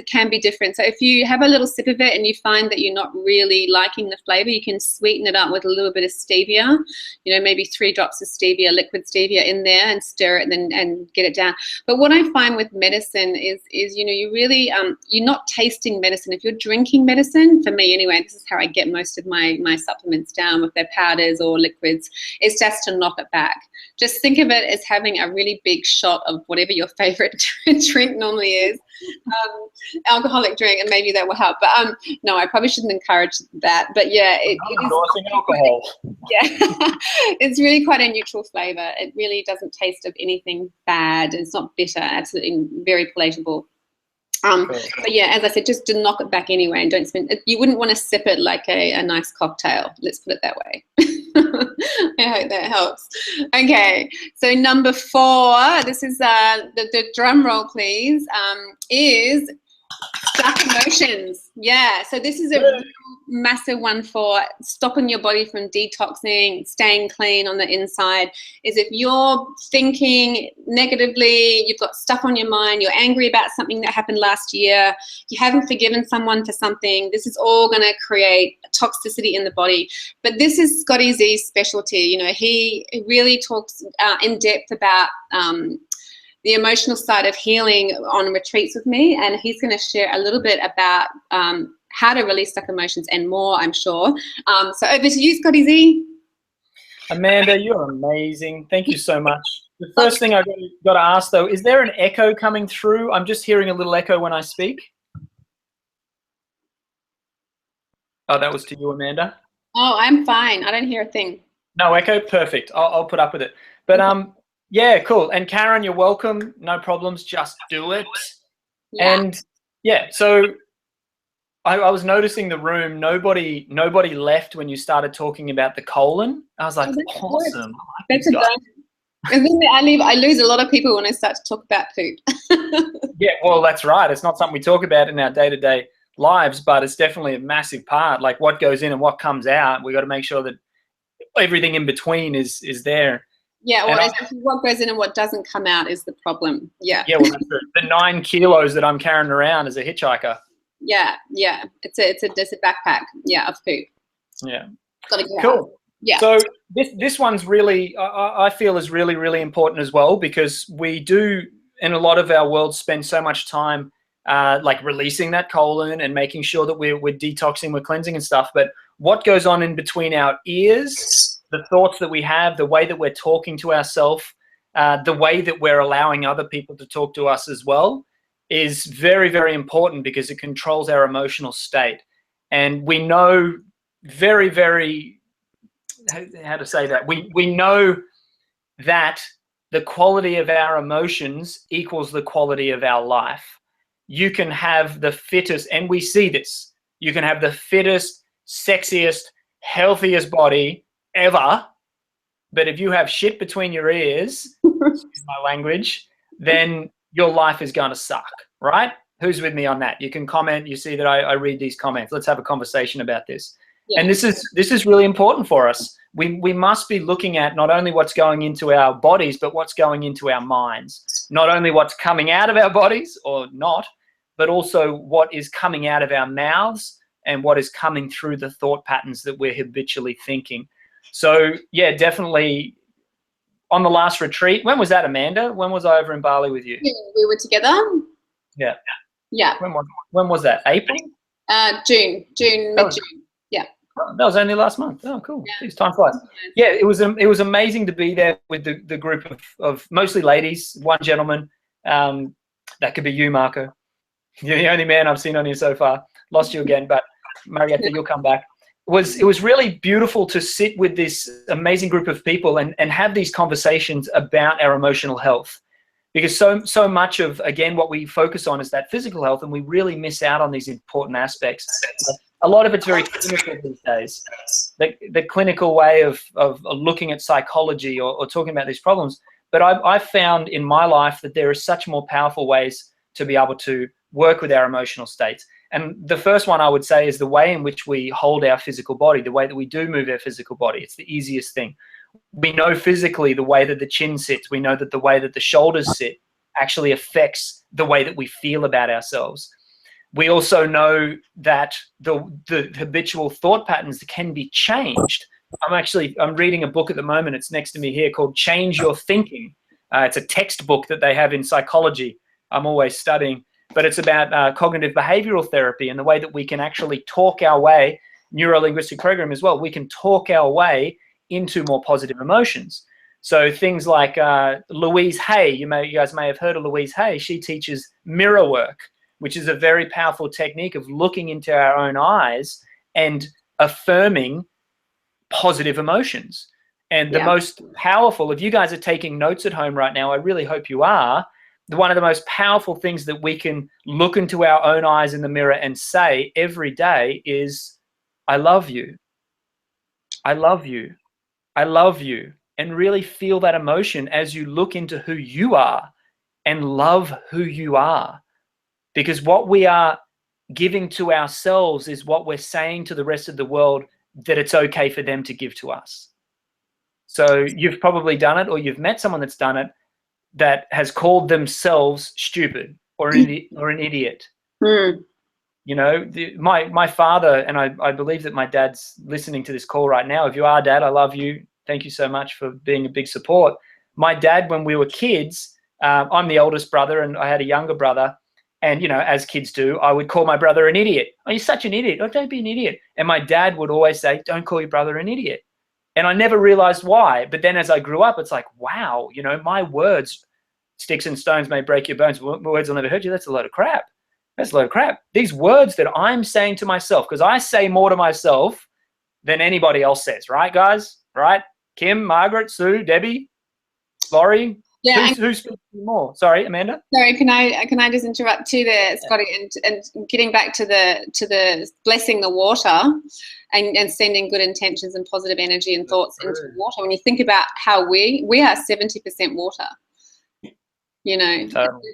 can be different. So if you have a little sip of it and you find that you're not really liking the flavor, you can sweeten it up with a little bit of stevia. You know, maybe 3 drops of stevia, liquid stevia, in there, and stir it and get it down. But what I find with medicine is you know, you really you're not tasting medicine. If you're drinking medicine, for me anyway, this is how I get most of my supplements down, with their powders or liquids, is just to knock it back. Just think of it as having a really big shot of whatever your favorite drink normally is, alcoholic drink, and maybe that will help. But no, I probably shouldn't encourage that. But yeah, it is alcohol. Yeah, it's really quite a neutral flavor. It really doesn't taste of anything bad. It's not bitter. Absolutely very palatable. But yeah, as I said, just to knock it back anyway, and don't spend. You wouldn't want to sip it like a nice cocktail. Let's put it that way. I hope that helps. Okay, so number 4. This is the drum roll, please. Is stuck emotions. Yeah, so this is a real massive one for stopping your body from detoxing, staying clean on the inside. Is if you're thinking negatively, you've got stuff on your mind, you're angry about something that happened last year, you haven't forgiven someone for something, this is all going to create toxicity in the body. But this is Scotty Z's specialty. You know, he really talks in depth about the emotional side of healing on retreats with me, and he's going to share a little bit about how to release stuck emotions and more, I'm sure. So over to you, Scotty Z. Amanda, you're amazing. Thank you so much. The first thing I've got to ask, though, is there an echo coming through? I'm just hearing a little echo when I speak. Oh, that was to you, Amanda. Oh, I'm fine. I don't hear a thing. No echo? Perfect. I'll put up with it. But yeah, cool. And Karen, you're welcome. No problems. Just do it. Yeah. And yeah, so I was noticing the room. Nobody left when you started talking about the colon. I was like, that's awesome. That's a bonus. And then I lose a lot of people when I start to talk about poop. Yeah, well, that's right. It's not something we talk about in our day-to-day lives, but it's definitely a massive part. Like what goes in and what comes out. We got to make sure that everything in between is there. Yeah, well, what goes in and what doesn't come out is the problem. Yeah. Yeah, well, that's the 9 kilos that I'm carrying around as a hitchhiker. Yeah, yeah. It's a backpack. Yeah, of poop. Yeah. Gotta get Cool. out. Yeah. So this one's really, I feel is really, really important as well, because we do in a lot of our world spend so much time like releasing that colon and making sure that we're detoxing, we're cleansing and stuff. But what goes on in between our ears, the thoughts that we have, the way that we're talking to ourselves, the way that we're allowing other people to talk to us as well is very, very important, because it controls our emotional state. And we know very, very, how to say that, we know that the quality of our emotions equals the quality of our life. You can have the fittest, and we see this, you can have the fittest, sexiest, healthiest body ever, but if you have shit between your ears, excuse my language, then your life is going to suck, right? Who's with me on that? You can comment. You see that I read these comments. Let's have a conversation about this. Yeah. And this is really important for us. We must be looking at not only what's going into our bodies, but what's going into our minds. Not only what's coming out of our bodies or not, but also what is coming out of our mouths and what is coming through the thought patterns that we're habitually thinking. So yeah, definitely on the last retreat. When was that, Amanda? When was I over in Bali with you? Yeah, we were together. Yeah. Yeah. When was that? April? June, mid-June. Yeah. Oh, that was only last month. Oh, cool. Yeah. Jeez, time flies. Yeah, it was amazing to be there with the group of mostly ladies, one gentleman. That could be you, Marco. You're the only man I've seen on here so far. Lost you again, but Marietta, you'll come back. It was really beautiful to sit with this amazing group of people and have these conversations about our emotional health, because so much of, again, what we focus on is that physical health, and we really miss out on these important aspects. A lot of it's very clinical these days, the clinical way of looking at psychology or talking about these problems. But I've found in my life that there are such more powerful ways to be able to work with our emotional states. And the first one I would say is the way in which we hold our physical body, the way that we do move our physical body. It's the easiest thing. We know physically the way that the chin sits. We know that the way that the shoulders sit actually affects the way that we feel about ourselves. We also know that the habitual thought patterns can be changed. I'm reading a book at the moment. It's next to me here, called Change Your Thinking. It's a textbook that they have in psychology. I'm always studying. But it's about cognitive behavioral therapy and the way that we can actually talk our way, neuro-linguistic program as well, we can talk our way into more positive emotions. So things like Louise Hay, you guys may have heard of Louise Hay. She teaches mirror work, which is a very powerful technique of looking into our own eyes and affirming positive emotions. And the most powerful, if you guys are taking notes at home right now, I really hope you are, one of the most powerful things that we can look into our own eyes in the mirror and say every day is, I love you. I love you. I love you. And really feel that emotion as you look into who you are and love who you are. Because what we are giving to ourselves is what we're saying to the rest of the world that it's okay for them to give to us. So you've probably done it, or you've met someone that's done it, that has called themselves stupid or an idiot. Mm. You know, my father, and I believe that my dad's listening to this call right now. If you are, Dad, I love you. Thank you so much for being a big support. My dad, when we were kids, I'm the oldest brother and I had a younger brother. And, you know, as kids do, I would call my brother an idiot. Oh, you're such an idiot. Oh, don't be an idiot. And my dad would always say, don't call your brother an idiot. And I never realized why. But then as I grew up, it's like, wow, you know, my words, sticks and stones may break your bones, words will never hurt you. That's a load of crap. That's a load of crap. These words that I'm saying to myself, because I say more to myself than anybody else says, right, guys? Right? Kim, Margaret, Sue, Debbie, Laurie, Yeah. Who's speaking more? Sorry, Amanda. Sorry, can I just interrupt you there, Scotty? And getting back to the blessing the water and sending good intentions and positive energy and thoughts into water. When you think about how we are 70% water. You know,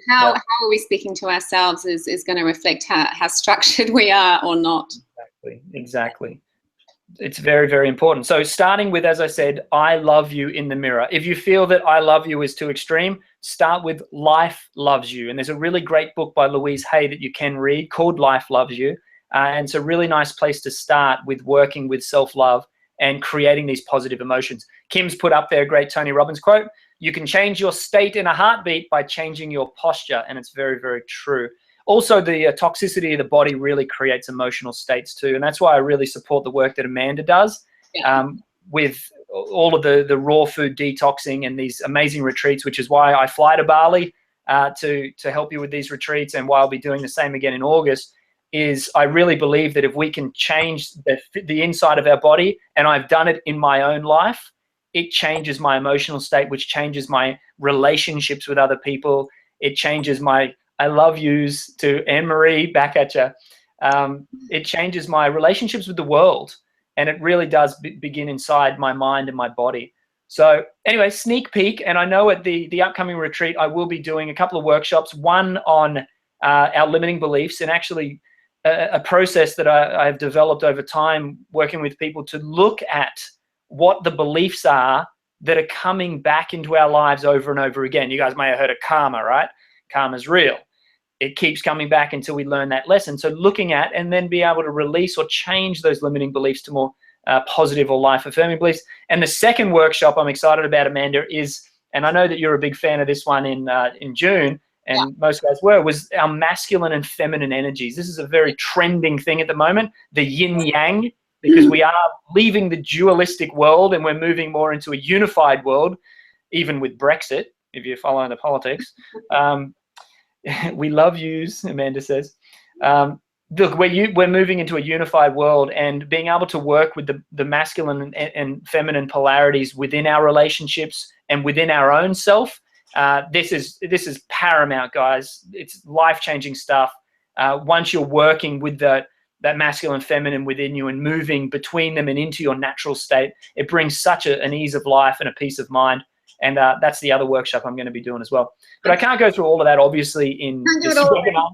how are we speaking to ourselves is going to reflect how structured we are or not. Exactly. It's very, very important. So starting with, as I said, I love you in the mirror. If you feel that I love you is too extreme, start with life loves you. And there's a really great book by Louise Hay that you can read called Life Loves You. And it's a really nice place to start with working with self-love and creating these positive emotions. Kim's put up there a great Tony Robbins quote. You can change your state in a heartbeat by changing your posture. And it's very, very true. Also, the toxicity of the body really creates emotional states too. And that's why I really support the work that Amanda does with all of the raw food detoxing and these amazing retreats, which is why I fly to Bali to help you with these retreats, and why I'll be doing the same again in August. Is I really believe that if we can change the inside of our body, and I've done it in my own life, it changes my emotional state, which changes my relationships with other people. It changes my I love yous to Anne-Marie, back at you. It changes my relationships with the world, and it really does begin inside my mind and my body. So anyway, sneak peek, and I know at the upcoming retreat, I will be doing a couple of workshops, one on our limiting beliefs, and actually a process that I've developed over time working with people to look at what the beliefs are that are coming back into our lives over and over again. You guys may have heard of karma, right? Karma's real. It keeps coming back until we learn that lesson. So looking at and then be able to release or change those limiting beliefs to more positive or life-affirming beliefs. And the second workshop I'm excited about, Amanda, is, and I know that you're a big fan of this one in June, and most guys were, was our masculine and feminine energies. This is a very trending thing at the moment, the yin-yang, because we are leaving the dualistic world and we're moving more into a unified world, even with Brexit, if you're following the politics. We love yous, Amanda says. Look, we're moving into a unified world, and being able to work with the masculine and feminine polarities within our relationships and within our own self. This is paramount, guys. It's life-changing stuff. Once you're working with that masculine feminine within you and moving between them and into your natural state, it brings such an ease of life and a peace of mind. And that's the other workshop I'm going to be doing as well. But I can't go through all of that, obviously, in this webinar.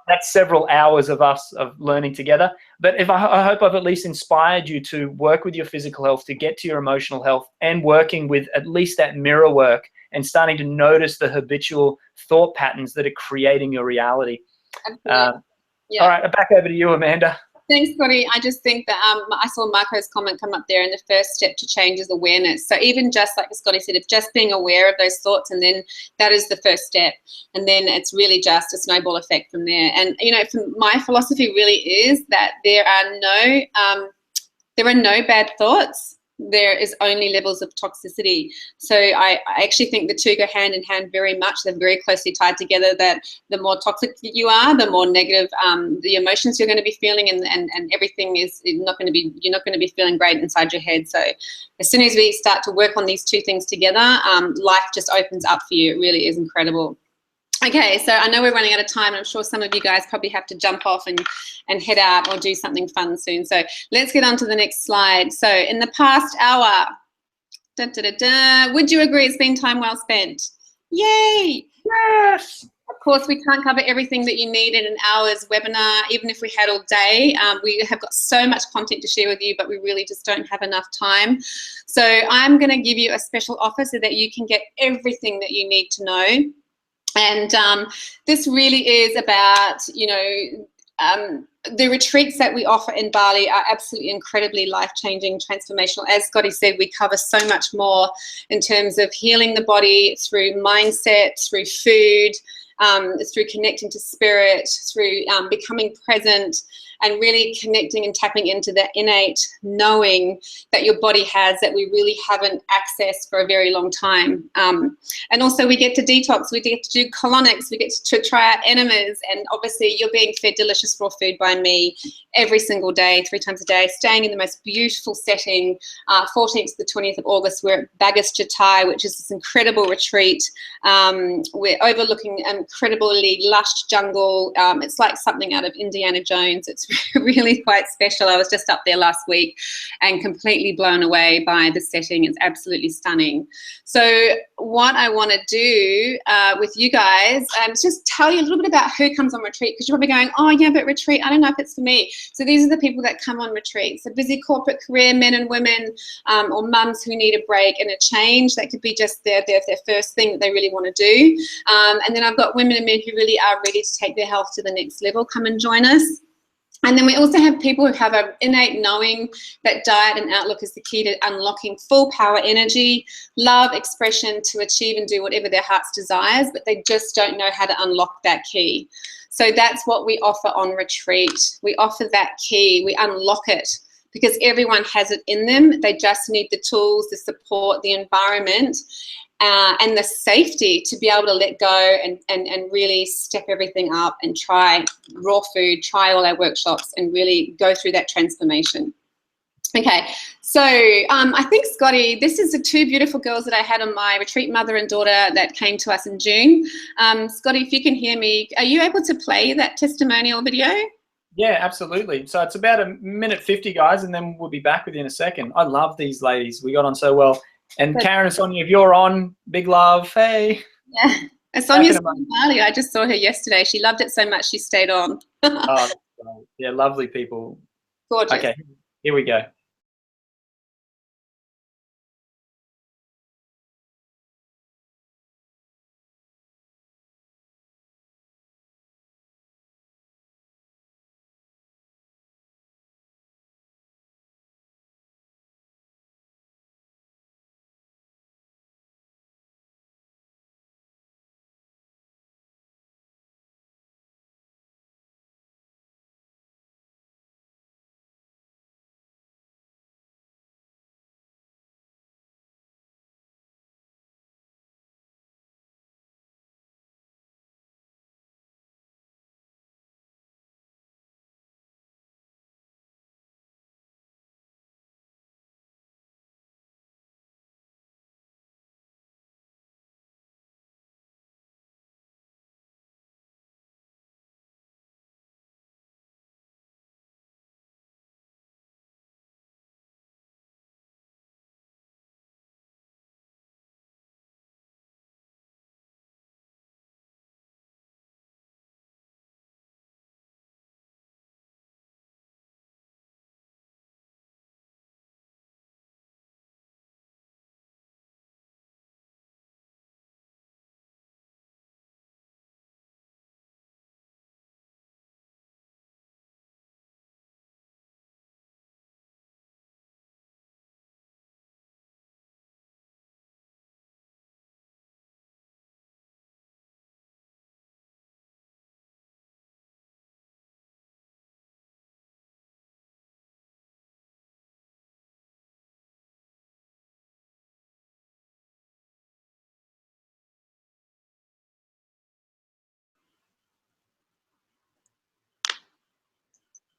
That's several hours of us learning together. But I hope I've at least inspired you to work with your physical health, to get to your emotional health, and working with at least that mirror work and starting to notice the habitual thought patterns that are creating your reality. All right, back over to you, Amanda. Thanks, Scotty. I just think that I saw Marco's comment come up there, and the first step to change is awareness. So even just like Scotty said, if just being aware of those thoughts, and then that is the first step, and then it's really just a snowball effect from there. And you know, my philosophy really is that there are no bad thoughts. There is only levels of toxicity. So I actually think the two go hand in hand very much. They're very closely tied together, that the more toxic you are, the more negative the emotions you're going to be feeling, and everything is you're not going to be feeling great inside your head. So as soon as we start to work on these two things together, life just opens up for you. It really is incredible. Okay, so I know we're running out of time. I'm sure some of you guys probably have to jump off and head out or do something fun soon. So let's get on to the next slide. So in the past hour, would you agree it's been time well spent? Yay! Yes! Of course, we can't cover everything that you need in an hour's webinar, even if we had all day. We have got so much content to share with you, but we really just don't have enough time. So I'm going to give you a special offer so that you can get everything that you need to know. And this really is about, you know, the retreats that we offer in Bali are absolutely incredibly life-changing, transformational. As Scotty said, we cover so much more in terms of healing the body through mindset, through food, through connecting to spirit, through becoming present, and really connecting and tapping into that innate knowing that your body has that we really haven't accessed for a very long time. And also we get to detox, we get to do colonics, we get to try out enemas, and obviously you're being fed delicious raw food by me every single day, 3 times a day, staying in the most beautiful setting. 14th to the 20th of August, we're at Bagas Jatai, which is this incredible retreat. We're overlooking incredibly lush jungle. It's like something out of Indiana Jones. It's really quite special. I was just up there last week and completely blown away by the setting. It's absolutely stunning. So what I want to do with you guys is just tell you a little bit about who comes on retreat, because you're probably going, oh yeah, but retreat, I don't know if it's for me. So these are the people that come on retreat. So busy corporate career men and women, or mums who need a break and a change. That could be just their first thing that they really want to do. And then I've got women and men who really are ready to take their health to the next level. Come and join us. And then we also have people who have an innate knowing that diet and outlook is the key to unlocking full power energy, love, expression to achieve and do whatever their heart's desires, but they just don't know how to unlock that key. So that's what we offer on retreat. We offer that key, we unlock it, because everyone has it in them. They just need the tools, the support, the environment, and the safety to be able to let go and really step everything up and try raw food, try all our workshops, and really go through that transformation. Okay, so I think, Scotty, this is the 2 beautiful girls that I had on my retreat, mother and daughter, that came to us in June. Scotty, if you can hear me, are you able to play that testimonial video? Yeah, absolutely. So it's about 1:50, guys, and then we'll be back with you in a second. I love these ladies. We got on so well. And Karen and Sonia, if you're on, big love. Hey. Yeah. And Sonia's from Bali. I just saw her yesterday. She loved it so much she stayed on. Oh, yeah, lovely people. Gorgeous. Okay, here we go.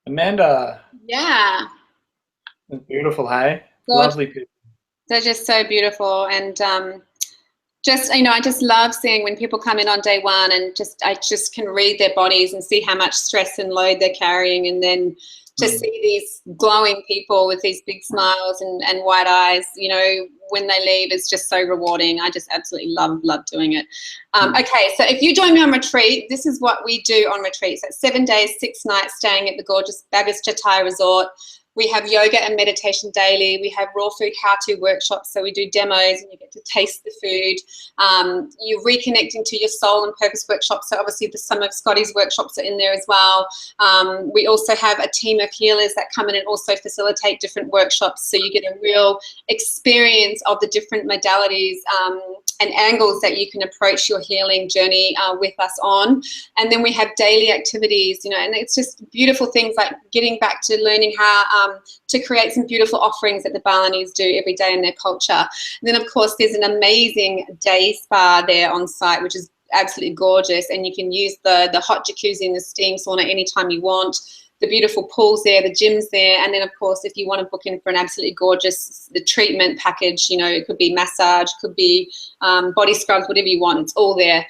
Amanda. Yeah. Beautiful, hey? Good. Lovely people. They're just so beautiful. And just, you know, I just love seeing when people come in on day one and I just can read their bodies and see how much stress and load they're carrying, and then to see these glowing people with these big smiles and white eyes, you know, when they leave is just so rewarding. I just absolutely love doing it. Okay, so if you join me on retreat, this is what we do on retreats. That's 7 days, 6 nights, staying at the gorgeous Bagas Jatai Resort. We have yoga and meditation daily. We have raw food how-to workshops, so we do demos and you get to taste the food. You're reconnecting to your soul and purpose workshops, so obviously some of Scotty's workshops are in there as well. We also have a team of healers that come in and also facilitate different workshops, so you get a real experience of the different modalities angles that you can approach your healing journey with us on. And then we have daily activities, you know, and it's just beautiful things like getting back to learning how to create some beautiful offerings that the Balinese do every day in their culture. And then, of course, there's an amazing day spa there on site, which is absolutely gorgeous, and you can use the hot jacuzzi and the steam sauna anytime you want. The beautiful pools there, the gym's there, and then of course if you want to book in for an absolutely gorgeous treatment package, you know, it could be massage, could be body scrubs, whatever you want, it's all there.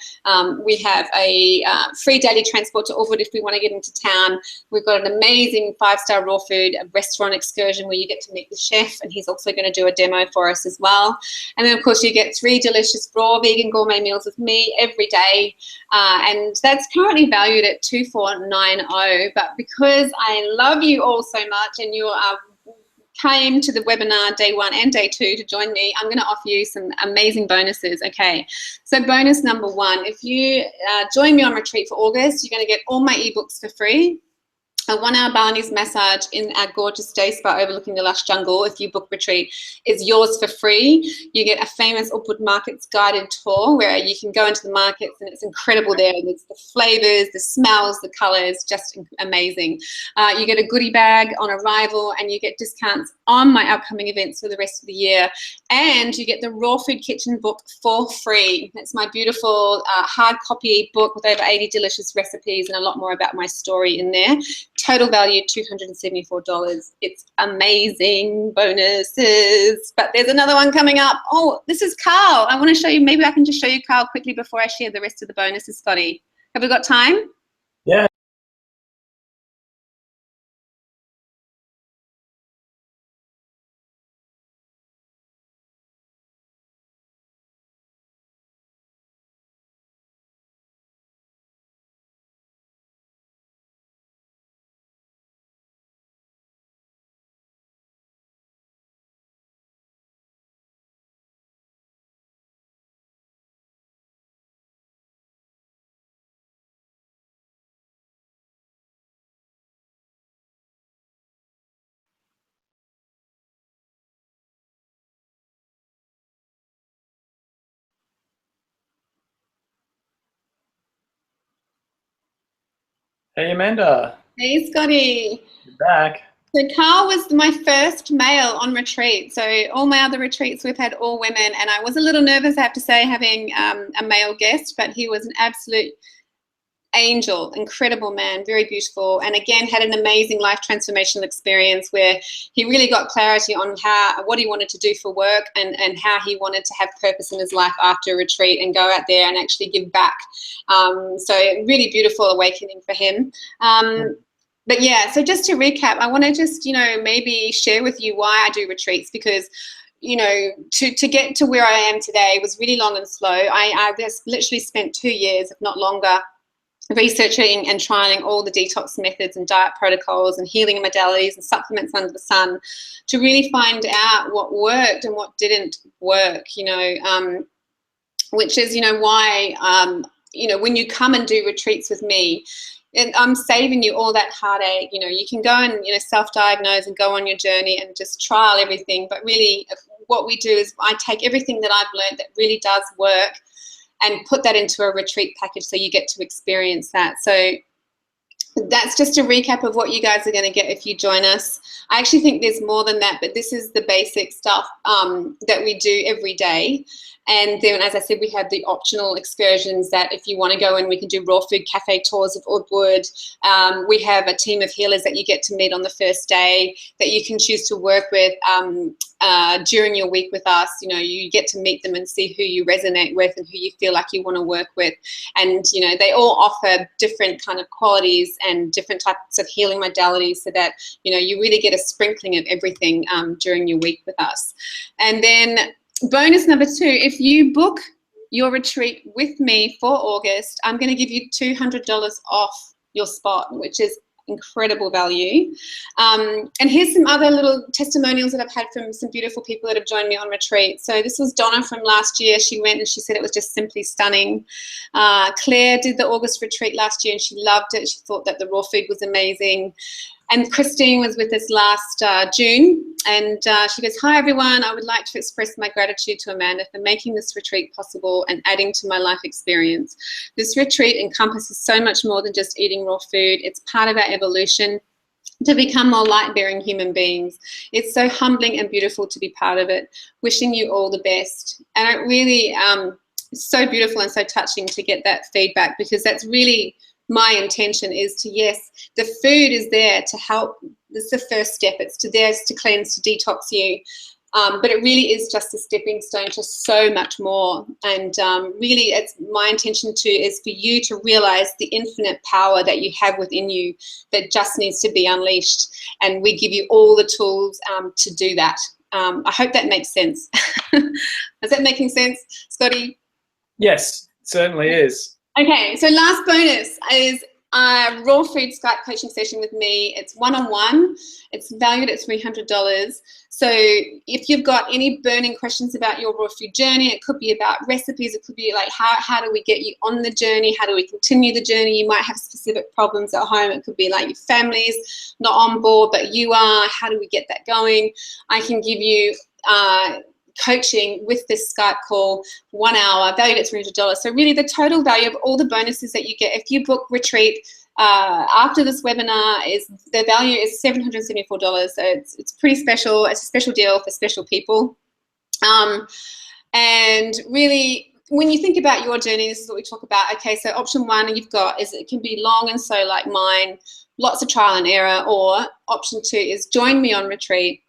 We have a free daily transport to Auburn if we want to get into town. We've got an amazing 5-star raw food restaurant excursion where you get to meet the chef, and he's also going to do a demo for us as well. And then of course you get 3 delicious raw vegan gourmet meals with me every day, and that's currently valued at $2,490. But because I love you all so much, and you came to the webinar day 1 and day 2 to join me, I'm going to offer you some amazing bonuses. Okay, so bonus number 1, if you join me on retreat for August, you're going to get all my ebooks for free. A 1-hour Balinese massage in our gorgeous day spa overlooking the lush jungle, if you book retreat, is yours for free. You get a famous Ubud Markets guided tour where you can go into the markets, and it's incredible there. There's the flavors, the smells, the colors, just amazing. You get a goodie bag on arrival, and you get discounts on my upcoming events for the rest of the year. And you get the Raw Food Kitchen book for free. It's my beautiful hard copy book with over 80 delicious recipes and a lot more about my story in there. Total value $274. It's amazing bonuses. But there's another one coming up. Oh, this is Carl. I want to show you. Maybe I can just show you Carl quickly before I share the rest of the bonuses, Scotty. Have we got time? Yeah. Hey, Amanda. Hey, Scotty. You're back. So Carl was my first male on retreat. So all my other retreats, we've had all women, and I was a little nervous, I have to say, having a male guest, but he was an absolute angel, incredible man, very beautiful, and again had an amazing life transformational experience where he really got clarity on what he wanted to do for work, and how he wanted to have purpose in his life after a retreat and go out there and actually give back. So really beautiful awakening for him. But yeah, so just to recap, I want to just, maybe share with you why I do retreats, because to get to where I am today was really long and slow. I just literally spent 2 years, if not longer, researching and trialing all the detox methods and diet protocols and healing modalities and supplements under the sun to really find out what worked and what didn't work, which is, why, when you come and do retreats with me, and I'm saving you all that heartache. You can go and, self-diagnose and go on your journey and just trial everything. But really what we do is I take everything that I've learned that really does work and put that into a retreat package so you get to experience that. So that's just a recap of what you guys are going to get if you join us. I actually think there's more than that, but this is the basic stuff that we do every day. And then, as I said, we have the optional excursions that if you want to go in, we can do raw food cafe tours of Udwood. We have a team of healers that you get to meet on the first day that you can choose to work with during your week with us. You get to meet them and see who you resonate with and who you feel like you want to work with. And, they all offer different kind of qualities and different types of healing modalities so that, you really get a sprinkling of everything during your week with us. And then bonus number 2, if you book your retreat with me for August, I'm going to give you $200 off your spot, which is incredible value. And here's some other little testimonials that I've had from some beautiful people that have joined me on retreat. So this was Donna from last year. She went and she said it was just simply stunning. Claire did the August retreat last year and she loved it. She thought that the raw food was amazing. And Christine was with us last June, and she goes, "Hi everyone, I would like to express my gratitude to Amanda for making this retreat possible and adding to my life experience. This retreat encompasses so much more than just eating raw food. It's part of our evolution to become more light-bearing human beings. It's so humbling and beautiful to be part of it. Wishing you all the best." And it really it's so beautiful and so touching to get that feedback, because that's really my intention, is to, yes, the food is there to help. It's the first step. It's to cleanse, to detox you. But it really is just a stepping stone to so much more. And really, it's my intention is for you to realize the infinite power that you have within you that just needs to be unleashed. And we give you all the tools to do that. I hope that makes sense. Is that making sense, Scotty? Yes, it certainly is. Okay, so last bonus is a raw food Skype coaching session with me. It's one-on-one. It's valued at $300. So if you've got any burning questions about your raw food journey, it could be about recipes, it could be like how do we get you on the journey, how do we continue the journey, you might have specific problems at home, it could be like your family's not on board but you are, how do we get that going? I can give you coaching with this Skype call, 1 hour, valued at $300. So really the total value of all the bonuses that you get if you book retreat after this webinar, is the value is $774. So it's pretty special. It's a special deal for special people. And really, when you think about your journey, this is what we talk about. Okay, so option one you've got is it can be long and slow like mine, lots of trial and error, or option two is join me on retreat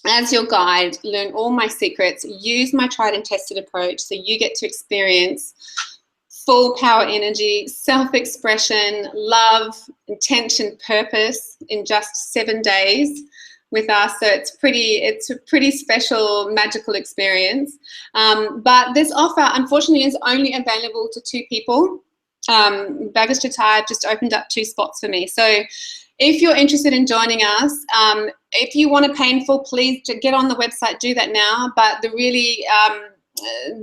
as your guide, learn all my secrets, use my tried and tested approach so you get to experience full power energy, self-expression, love, intention, purpose in just 7 days with us. So it's a pretty special, magical experience. But this offer, unfortunately, is only available to 2 people. Baggage to Tide just opened up 2 spots for me. So if you're interested in joining us, if you want a painful, please get on the website, do that now. But the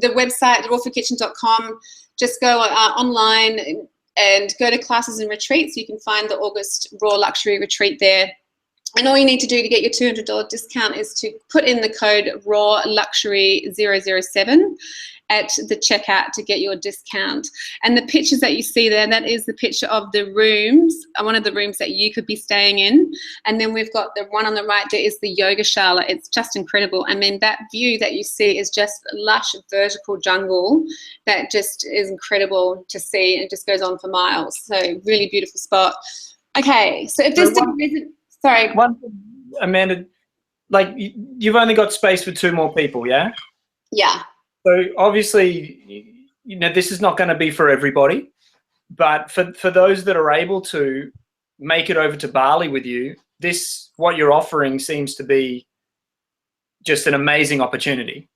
website, rawfoodkitchen.com, just go online and go to classes and retreats. You can find the August Raw Luxury Retreat there. And all you need to do to get your $200 discount is to put in the code RAW LUXURY 007 at the checkout to get your discount. And the pictures that you see there, that is the picture of the rooms, one of the rooms that you could be staying in. And then we've got the one on the right there is the yoga shala. It's just incredible. I mean, that view that you see is just lush vertical jungle that just is incredible to see. It just goes on for miles. So really beautiful spot. Okay, so if this didn't visit, sorry. One, Amanda, like you've only got space for 2 more people, yeah? Yeah. So obviously, you know, this is not going to be for everybody, but for those that are able to make it over to Bali with you, what you're offering seems to be just an amazing opportunity.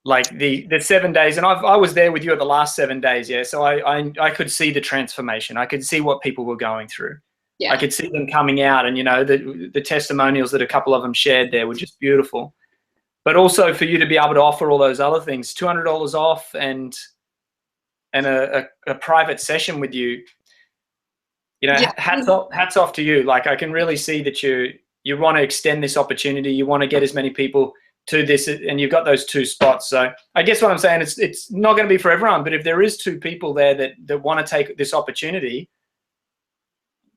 Like the 7 days, and I was there with you at the last 7 days, yeah. So I could see the transformation. I could see what people were going through. Yeah. I could see them coming out, and you know the testimonials that a couple of them shared there were just beautiful. But also for you to be able to offer all those other things, $200 off and a private session with you, you know, yeah. hats off to you. Like I can really see that you want to extend this opportunity. You want to get as many people to this, and you've got those 2 spots. So I guess what I'm saying is it's not going to be for everyone, but if there is 2 people there that want to take this opportunity.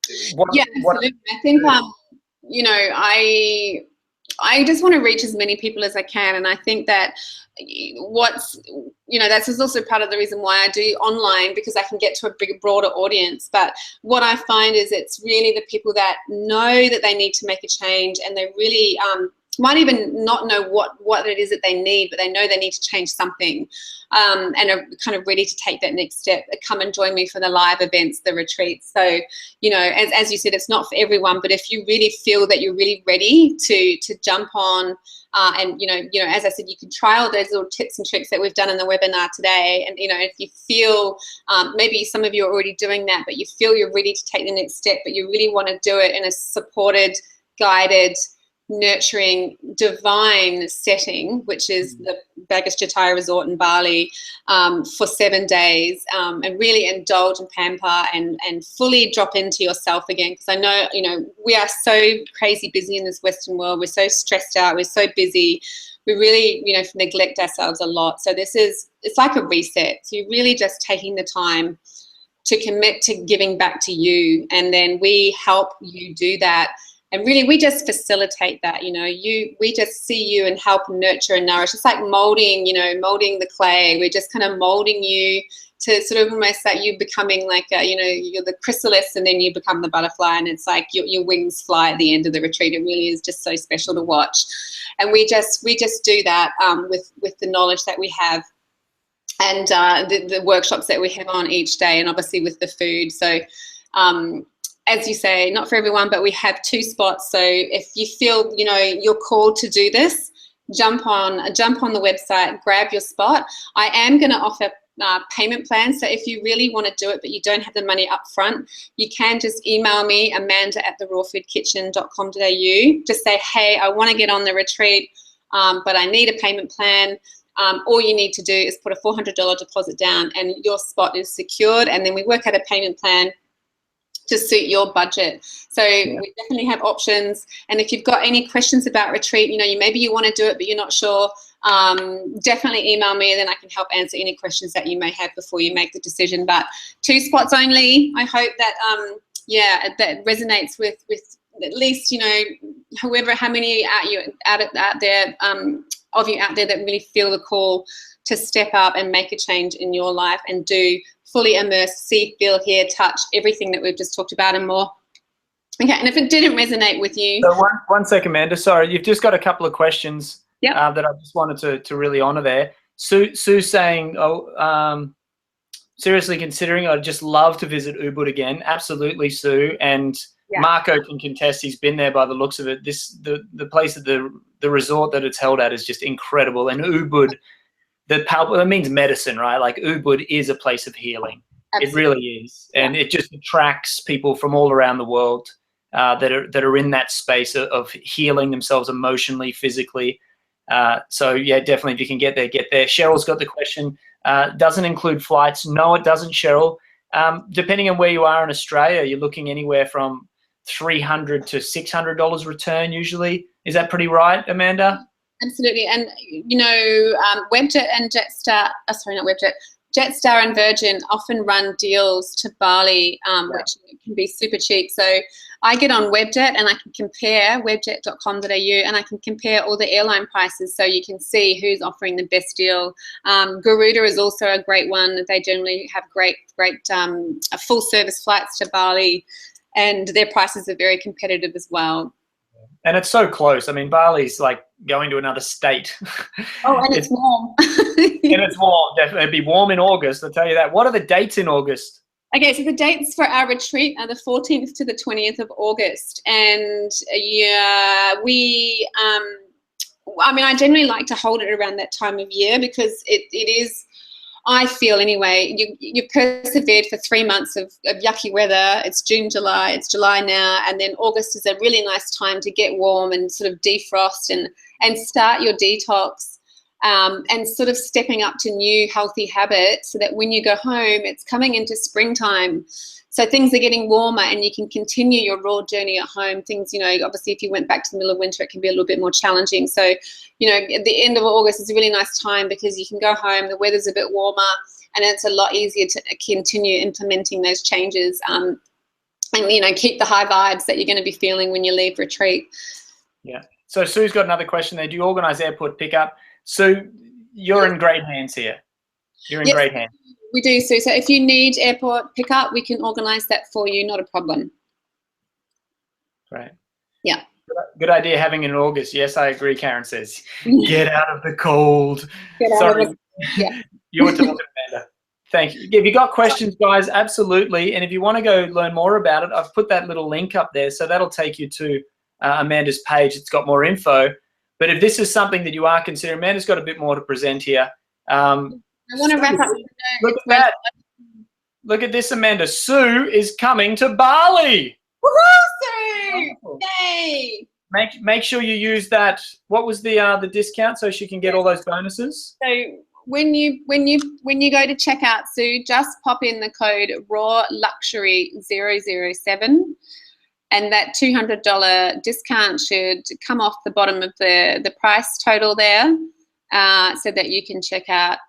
Absolutely. I think, you know, I just want to reach as many people as I can, and I think that that's also part of the reason why I do online, because I can get to a bigger, broader audience. But what I find is it's really the people that know that they need to make a change, and they really might even not know what it is that they need, but they know they need to change something, and are kind of ready to take that next step. Come and join me for the live events, the retreats. So, you know, as you said, it's not for everyone, but if you really feel that you're really ready to jump on, and you know, as I said, you can trial those little tips and tricks that we've done in the webinar today. And you know, if you feel maybe some of you are already doing that, but you feel you're ready to take the next step, but you really want to do it in a supported, guided, nurturing, divine setting, which is the Bagus Jataya Resort in Bali, for 7 days, and really indulge and pamper and fully drop into yourself again. Because I know, you know, we are so crazy busy in this Western world. We're so stressed out. We're so busy. We really, you know, neglect ourselves a lot. So it's like a reset. So you're really just taking the time to commit to giving back to you, and then we help you do that. And really, we just facilitate that, you know, we just see you and help nurture and nourish. It's like molding, you know, molding the clay. We're just kind of molding you to sort of almost like you becoming like, you know, you're the chrysalis and then you become the butterfly, and it's like your wings fly at the end of the retreat. It really is just so special to watch. And we just do that with the knowledge that we have, and the workshops that we have on each day, and obviously with the food. So, as you say, not for everyone, but we have 2 spots. So if you feel, you know, you're called to do this, jump on the website, grab your spot. I am going to offer payment plans. So if you really want to do it, but you don't have the money up front, you can just email me, amanda@therawfoodkitchen.com.au. Just say, hey, I want to get on the retreat, but I need a payment plan. All you need to do is put a $400 deposit down and your spot is secured. And then we work out a payment plan to suit your budget. So we definitely have options. And if you've got any questions about retreat, you know, maybe you want to do it, but you're not sure, definitely email me, and then I can help answer any questions that you may have before you make the decision. But 2 spots only. I hope that, that resonates with at least, you know, how many out there of you out there that really feel the call to step up and make a change in your life and do fully immerse, see, feel, hear, touch, everything that we've just talked about and more. Okay, and if it didn't resonate with you. So one second, Amanda. Sorry, you've just got a couple of questions that I just wanted to really honor there. Sue's saying, seriously considering, I'd just love to visit Ubud again. Absolutely, Sue. And Marco can contest. He's been there by the looks of it. The place at the resort that it's held at is just incredible. And Ubud, it means medicine, right? Like Ubud is a place of healing. Absolutely. It really is. And it just attracts people from all around the world that are in that space of healing themselves emotionally, physically. So yeah, definitely if you can get there, get there. Cheryl's got the question. Doesn't include flights. No, it doesn't, Cheryl. Depending on where you are in Australia, you're looking anywhere from $300 to $600 return usually. Is that pretty right, Amanda? Absolutely. And, you know, Webjet and Jetstar, Jetstar and Virgin often run deals to Bali, which can be super cheap. So I get on Webjet and I can compare webjet.com.au, and I can compare all the airline prices so you can see who's offering the best deal. Garuda is also a great one. They generally have great full service flights to Bali, and their prices are very competitive as well. And it's so close. I mean, Bali's like going to another state. Oh, and it's warm. And it's warm, definitely. It'd be warm in August, I'll tell you that. What are the dates in August? Okay, so the dates for our retreat are the 14th to the 20th of August. And I mean, I generally like to hold it around that time of year because it is, I feel anyway, you persevered for 3 months of yucky weather. It's June, July, it's July now, and then August is a really nice time to get warm and sort of defrost and start your detox, and sort of stepping up to new healthy habits so that when you go home, it's coming into springtime. So things are getting warmer and you can continue your raw journey at home. Things, you know, obviously if you went back to the middle of winter, it can be a little bit more challenging. So, you know, at the end of August is a really nice time because you can go home, the weather's a bit warmer, and it's a lot easier to continue implementing those changes, and, you know, keep the high vibes that you're going to be feeling when you leave retreat. Yeah. So Sue's got another question there. Do you organise airport pickup? Sue, you're in great hands here. You're in great hands. We do, Sue. So if you need airport pickup, we can organise that for you, not a problem. Great. Yeah. Good idea having it in August. Yes, I agree, Karen says. Get out of the cold. Sorry. You were talking, Amanda. Thank you. If you got questions, guys, absolutely. And if you want to go learn more about it, I've put that little link up there. So that'll take you to Amanda's page. It's got more info. But if this is something that you are considering, Amanda's got a bit more to present here. I want to wrap up. Look at that. Look at this, Amanda. Sue is coming to Bali. Woohoo, Sue! Yay! make sure you use that. What was the discount so she can get all those bonuses? So when you go to checkout, Sue, just pop in the code Raw Luxury 007, and that $200 discount should come off the bottom of the price total there, so that you can check out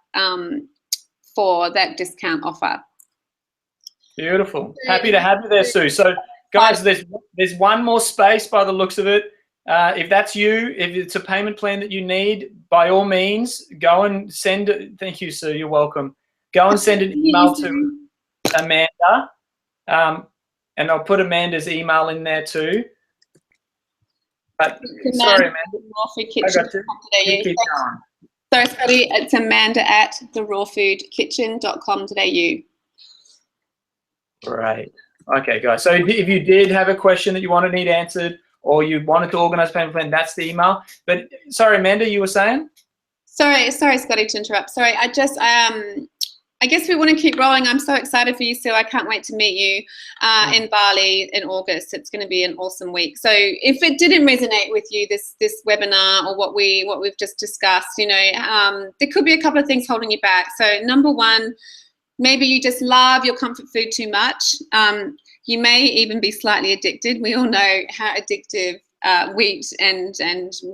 for that discount offer. Beautiful. Happy to have you there, Sue. So, guys, there's one more space by the looks of it. If that's you, if it's a payment plan that you need, by all means, go and send it. Thank you, Sue. You're welcome. Go and send an email to Amanda, and I'll put Amanda's email in there too. But sorry, Amanda. I got you. Keep going. Sorry, Scotty. It's Amanda at therawfoodkitchen.com.au. Right. Okay, guys. So if you did have a question that you need answered, or you wanted to organize a payment plan, that's the email. But sorry, Amanda, you were saying? Sorry, Scotty, to interrupt. Sorry, I guess we want to keep rolling. I'm so excited for you, Sue. I can't wait to meet you in Bali in August. It's going to be an awesome week. So if it didn't resonate with you, this webinar or what we've just discussed, there could be a couple of things holding you back. So number one, maybe you just love your comfort food too much. You may even be slightly addicted. We all know how addictive wheat and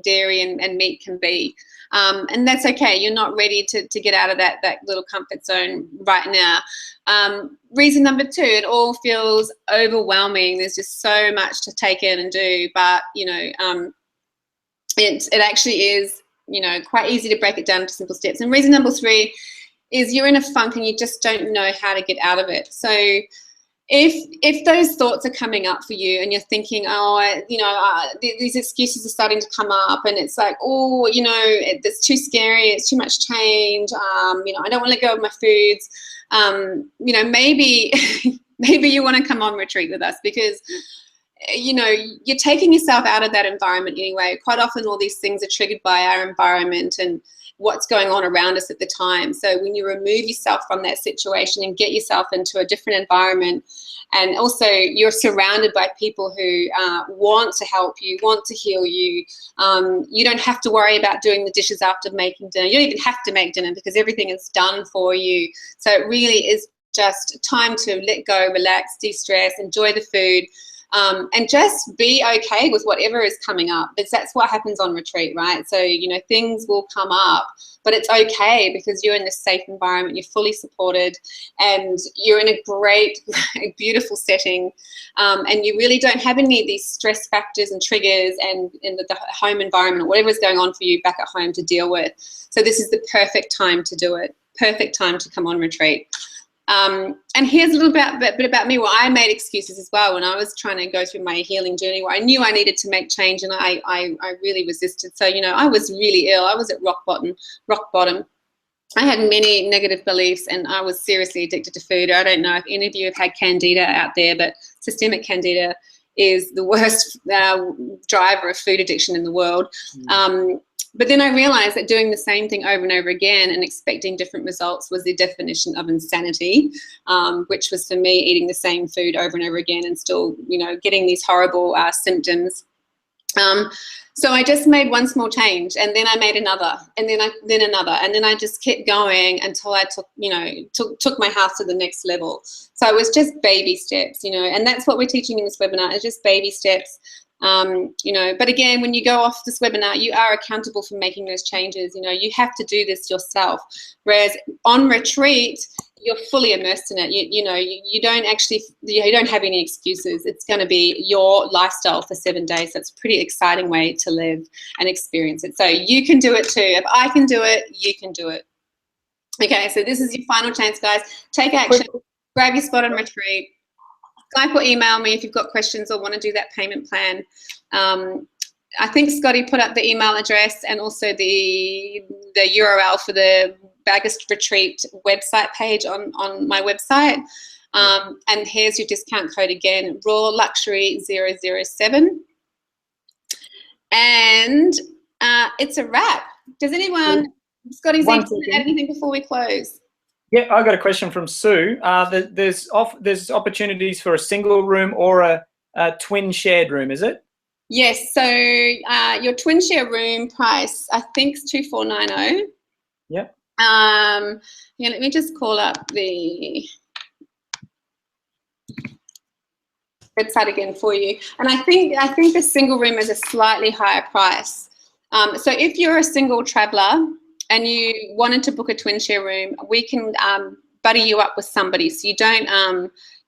dairy and meat can be. And that's okay. You're not ready to get out of that little comfort zone right now. Reason number two, it all feels overwhelming. There's just so much to take in and do, but it actually is quite easy to break it down to simple steps. And reason number three is you're in a funk and you just don't know how to get out of it. So if those thoughts are coming up for you and you're thinking, these excuses are starting to come up, and it's like, it's too scary, it's too much change, I don't want to let go of my foods, maybe you want to come on retreat with us, because you're taking yourself out of that environment anyway. Quite often all these things are triggered by our environment and what's going on around us at the time. So when you remove yourself from that situation and get yourself into a different environment, and also you're surrounded by people who want to help you, want to heal you, you don't have to worry about doing the dishes after making dinner. You don't even have to make dinner because everything is done for you. So it really is just time to let go, relax, de-stress, enjoy the food, and just be okay with whatever is coming up, because that's what happens on retreat, right? So, things will come up, but it's okay because you're in this safe environment, you're fully supported, and you're in a great, beautiful setting, and you really don't have any of these stress factors and triggers and in the home environment or whatever is going on for you back at home to deal with. So this is the perfect time to do it, perfect time to come on retreat. And here's a little bit about me, where I made excuses as well when I was trying to go through my healing journey, where I knew I needed to make change, and I really resisted. So, I was really ill. I was at rock bottom. I had many negative beliefs, and I was seriously addicted to food. I don't know if any of you have had candida out there, but systemic candida is the worst driver of food addiction in the world. But then I realized that doing the same thing over and over again and expecting different results was the definition of insanity, which was for me eating the same food over and over again and still, getting these horrible symptoms. So I just made one small change, and then I made another, and then another, and then I just kept going until I took my house to the next level. So it was just baby steps, and that's what we're teaching in this webinar, is just baby steps. But again, when you go off this webinar, you are accountable for making those changes. You have to do this yourself. Whereas on retreat, you're fully immersed in it. You don't have any excuses. It's going to be your lifestyle for 7 days. So it's a pretty exciting way to live and experience it. So you can do it too. If I can do it, you can do it. Okay, so this is your final chance, guys. Take action. Grab your spot on retreat. Skype or email me if you've got questions or want to do that payment plan. I think Scotty put up the email address and also the URL for the Baggist Retreat website page on my website. And here's your discount code again, Raw Luxury 007. And it's a wrap. Does anyone, Scotty, want to add anything before we close? Yeah, I got a question from Sue. There's opportunities for a single room or a twin shared room, is it? Yes, so your twin share room price, I think, is 2490. Yep. Yeah, let me just call up the website again for you. And I think the single room is a slightly higher price. So if you're a single traveler and you wanted to book a twin share room, we can buddy you up with somebody. So you don't,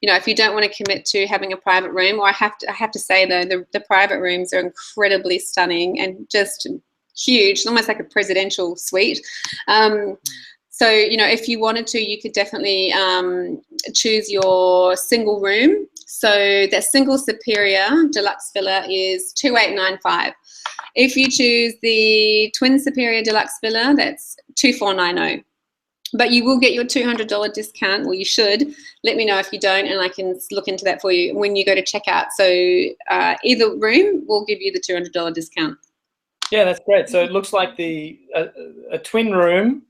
you know, if you don't want to commit to having a private room, or I have to say though, the private rooms are incredibly stunning and just huge, almost like a presidential suite. So, you know, if you wanted to, you could definitely choose your single room. So that single superior deluxe villa is 2895. If you choose the twin superior deluxe villa, that's 2490. But you will get your $200 discount, well, you should. Let me know if you don't, and I can look into that for you when you go to checkout. So either room will give you the $200 discount. Yeah, that's great. So it looks like a twin room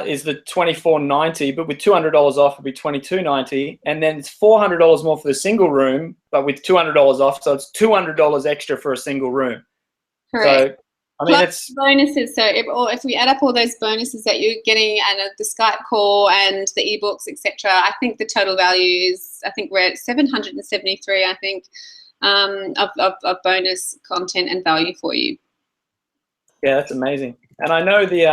is the $24.90, but with $200 off, it'll be $22.90, and then it's $400 more for the single room, but with $200 off, so it's $200 extra for a single room. Correct. So, I mean, plus it's bonuses. So if we add up all those bonuses that you're getting and the Skype call and the ebooks, etc., I think the total value is, I think we're at 773. I think of bonus content and value for you. Yeah, that's amazing. And I know the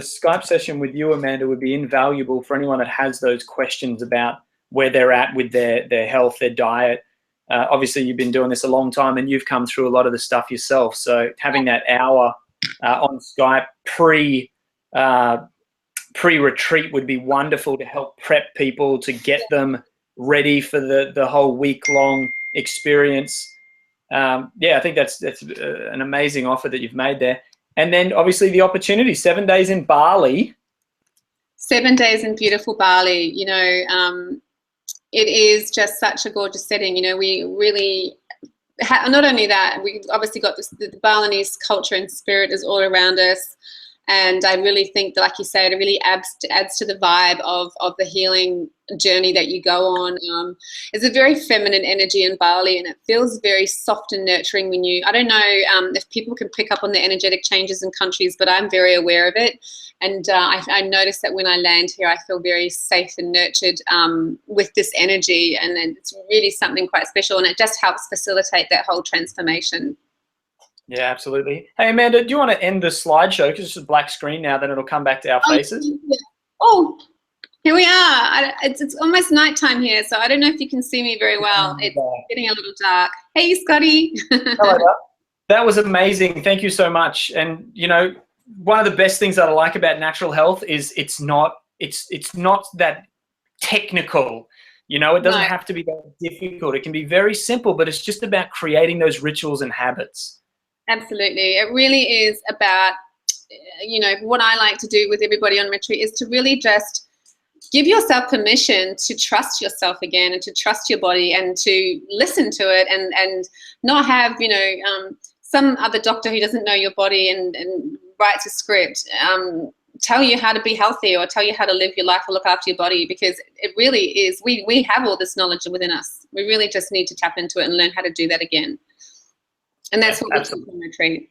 Skype session with you, Amanda, would be invaluable for anyone that has those questions about where they're at with their health, their diet. Obviously, you've been doing this a long time and you've come through a lot of the stuff yourself. So having that hour on Skype pre-retreat would be wonderful to help prep people, to get them ready for the whole week-long experience. Yeah, I think that's an amazing offer that you've made there. And then obviously the opportunity, 7 days in Bali. 7 days in beautiful Bali. You know, it is just such a gorgeous setting. You know, we really, not only that, we obviously got the Balinese culture and spirit is all around us. And I really think that, like you say, it really adds to the vibe of the healing journey that you go on. It's a very feminine energy in Bali, and it feels very soft and nurturing when you, I don't know if people can pick up on the energetic changes in countries, but I'm very aware of it. And I notice that when I land here, I feel very safe and nurtured with this energy, and it's really something quite special, and it just helps facilitate that whole transformation. Yeah, absolutely. Hey, Amanda, do you want to end the slideshow because it's a black screen now, then it'll come back to our faces? Oh, here we are. It's almost nighttime here, so I don't know if you can see me very well. It's getting a little dark. Hey, Scotty. Hello. That was amazing. Thank you so much. And, you know, one of the best things that I like about natural health is it's not that technical. You know, it doesn't have to be that difficult. It can be very simple, but it's just about creating those rituals and habits. Absolutely. It really is about, you know, what I like to do with everybody on retreat is to really just give yourself permission to trust yourself again, and to trust your body, and to listen to it, and not have, you know, some other doctor who doesn't know your body and writes a script tell you how to be healthy or tell you how to live your life or look after your body, because it really is, we have all this knowledge within us. We really just need to tap into it and learn how to do that again. And that's what we do on retreat.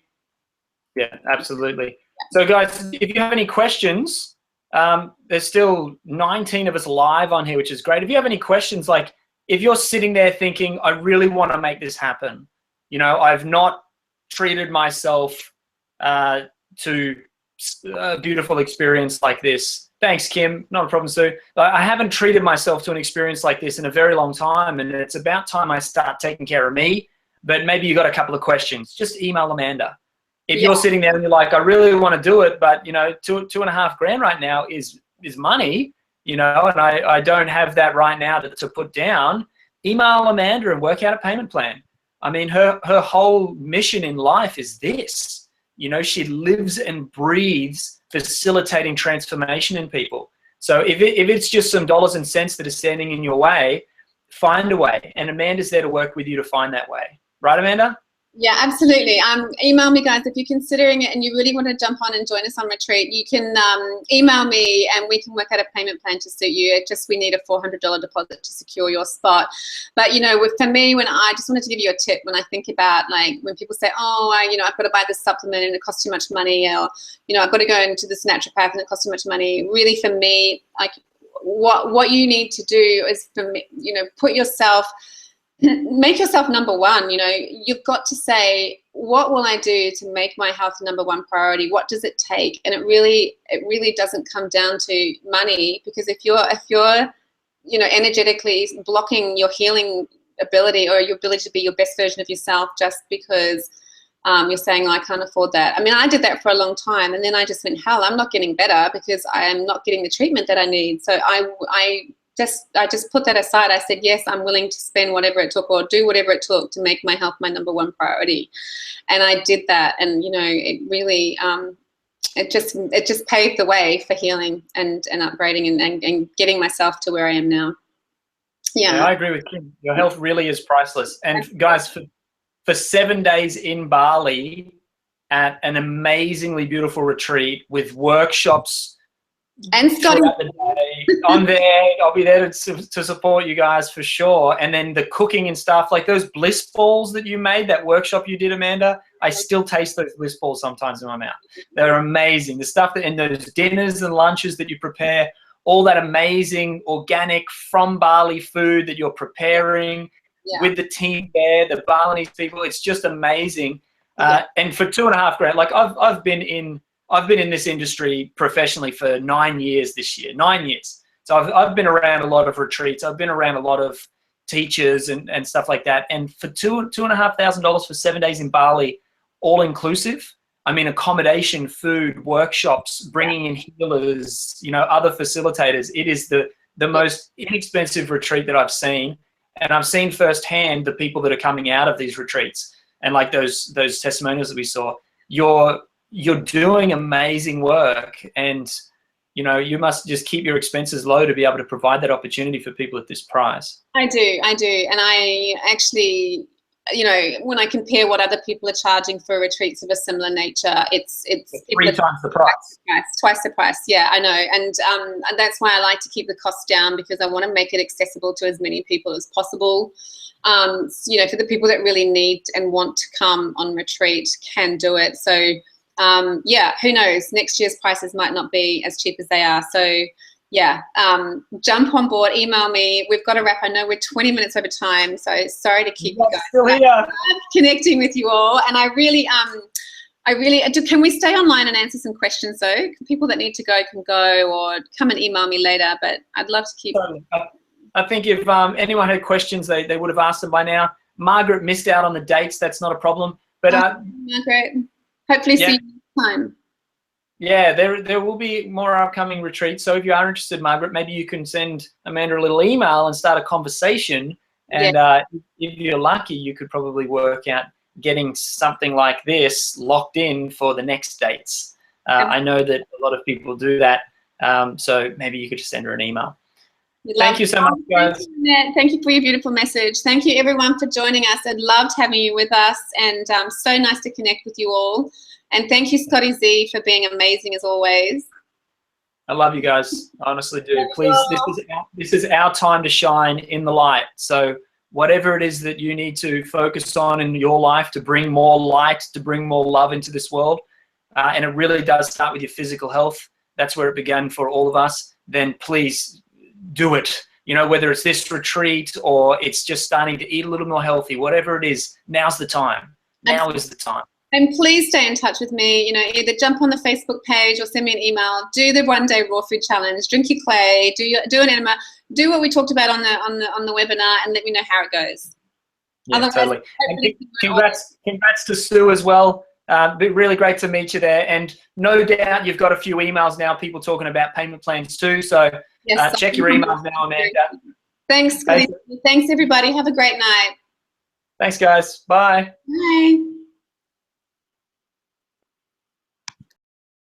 Yeah, absolutely. So guys, if you have any questions, there's still 19 of us live on here, which is great. If you have any questions, like if you're sitting there thinking, I really want to make this happen, you know, I've not treated myself to a beautiful experience like this. Thanks, Kim. Not a problem, Sue. I haven't treated myself to an experience like this in a very long time, and it's about time I start taking care of me. But maybe you got a couple of questions. Just email Amanda. If you're sitting there and you're like, I really want to do it, but you know, $2.5 grand right now is money, you know, and I don't have that right now to put down. Email Amanda and work out a payment plan. I mean, her whole mission in life is this. You know, she lives and breathes facilitating transformation in people. So if it's just some dollars and cents that are standing in your way, find a way. And Amanda's there to work with you to find that way. Right, Amanda? Yeah, absolutely. Email me, guys, if you're considering it and you really want to jump on and join us on retreat. You can email me and we can work out a payment plan to suit you. We need a $400 deposit to secure your spot. But, you know, for me, when I just wanted to give you a tip, when I think about, like, when people say, oh, I've got to buy this supplement and it costs too much money, or, you know, I've got to go into this naturopath and it costs too much money. Really, for me, like, what you need to do is, for me, you know, make yourself number one. You know, you've got to say, what will I do to make my health number one priority? What does it take? And it really doesn't come down to money, because if you're you know, energetically blocking your healing ability or your ability to be your best version of yourself just because you're saying, oh, I can't afford that. I mean, I did that for a long time, and then I just went, hell, I'm not getting better because I am not getting the treatment that I need. So I just put that aside. I said, yes, I'm willing to spend whatever it took or do whatever it took to make my health my number one priority. And I did that. And, you know, it really, it just paved the way for healing and upgrading and getting myself to where I am now. Yeah, I agree with Kim. Your health really is priceless. And guys, for 7 days in Bali at an amazingly beautiful retreat with workshops, and Scotty, I'm there. I'll be there to support you guys for sure. And then the cooking and stuff, like those bliss balls that you made, that workshop you did, Amanda, I still taste those bliss balls sometimes in my mouth. They're amazing. The stuff that in those dinners and lunches that you prepare, all that amazing organic from Bali food that you're preparing with the team there, the Balinese people, it's just amazing. And for $2.5 grand, like I've been in this industry professionally for 9 years this year, 9 years. So I've been around a lot of retreats. I've been around a lot of teachers and stuff like that. And for $2,500 for 7 days in Bali, all inclusive, I mean, accommodation, food, workshops, bringing in healers, you know, other facilitators. It is the most inexpensive retreat that I've seen. And I've seen firsthand the people that are coming out of these retreats, and like those testimonials that we saw. You're doing amazing work, and you know, you must just keep your expenses low to be able to provide that opportunity for people at this price. I do, and I actually, you know, when I compare what other people are charging for retreats of a similar nature, it's 3 times the price. Twice the price. Yeah, I know, and that's why I like to keep the costs down, because I want to make it accessible to as many people as possible. You know, for the people that really need and want to come on retreat can do it. So. Yeah, who knows? Next year's prices might not be as cheap as they are. So yeah, jump on board, email me. We've got to wrap. I know we're 20 minutes over time, so sorry to keep you guys still here. Connecting with you all. And I really do. Can we stay online and answer some questions though? People that need to go can go, or come and email me later, but I'd love to keep. I think if anyone had questions, they would have asked them by now. Margaret missed out on the dates. That's not a problem. But Margaret. Hopefully see you next time. Yeah, there will be more upcoming retreats. So if you are interested, Margaret, maybe you can send Amanda a little email and start a conversation. And if you're lucky, you could probably work out getting something like this locked in for the next dates. I know that a lot of people do that. So maybe you could just send her an email. Thank you so much, guys. Thank you for your beautiful message. Thank you, everyone, for joining us. I loved having you with us, and so nice to connect with you all. And thank you, Scotty Z, for being amazing as always. I love you guys. I honestly do. Please, this is our time to shine in the light. So whatever it is that you need to focus on in your life to bring more light, to bring more love into this world, and it really does start with your physical health. That's where it began for all of us. Then please do it. You know, whether it's this retreat or it's just starting to eat a little more healthy, whatever it is, now's the time. Now is the time. And please stay in touch with me. You know, either jump on the Facebook page or send me an email. Do the 1-day raw food challenge. Drink your clay. Do an enema. Do what we talked about on the webinar, and let me know how it goes. Yeah, otherwise, totally. And congrats to Sue as well. Really great to meet you there. And no doubt you've got a few emails now, people talking about payment plans too. So yes, check your emails now, Amanda. Thanks, Scotty. Thanks, everybody. Have a great night. Thanks, guys. Bye. Bye.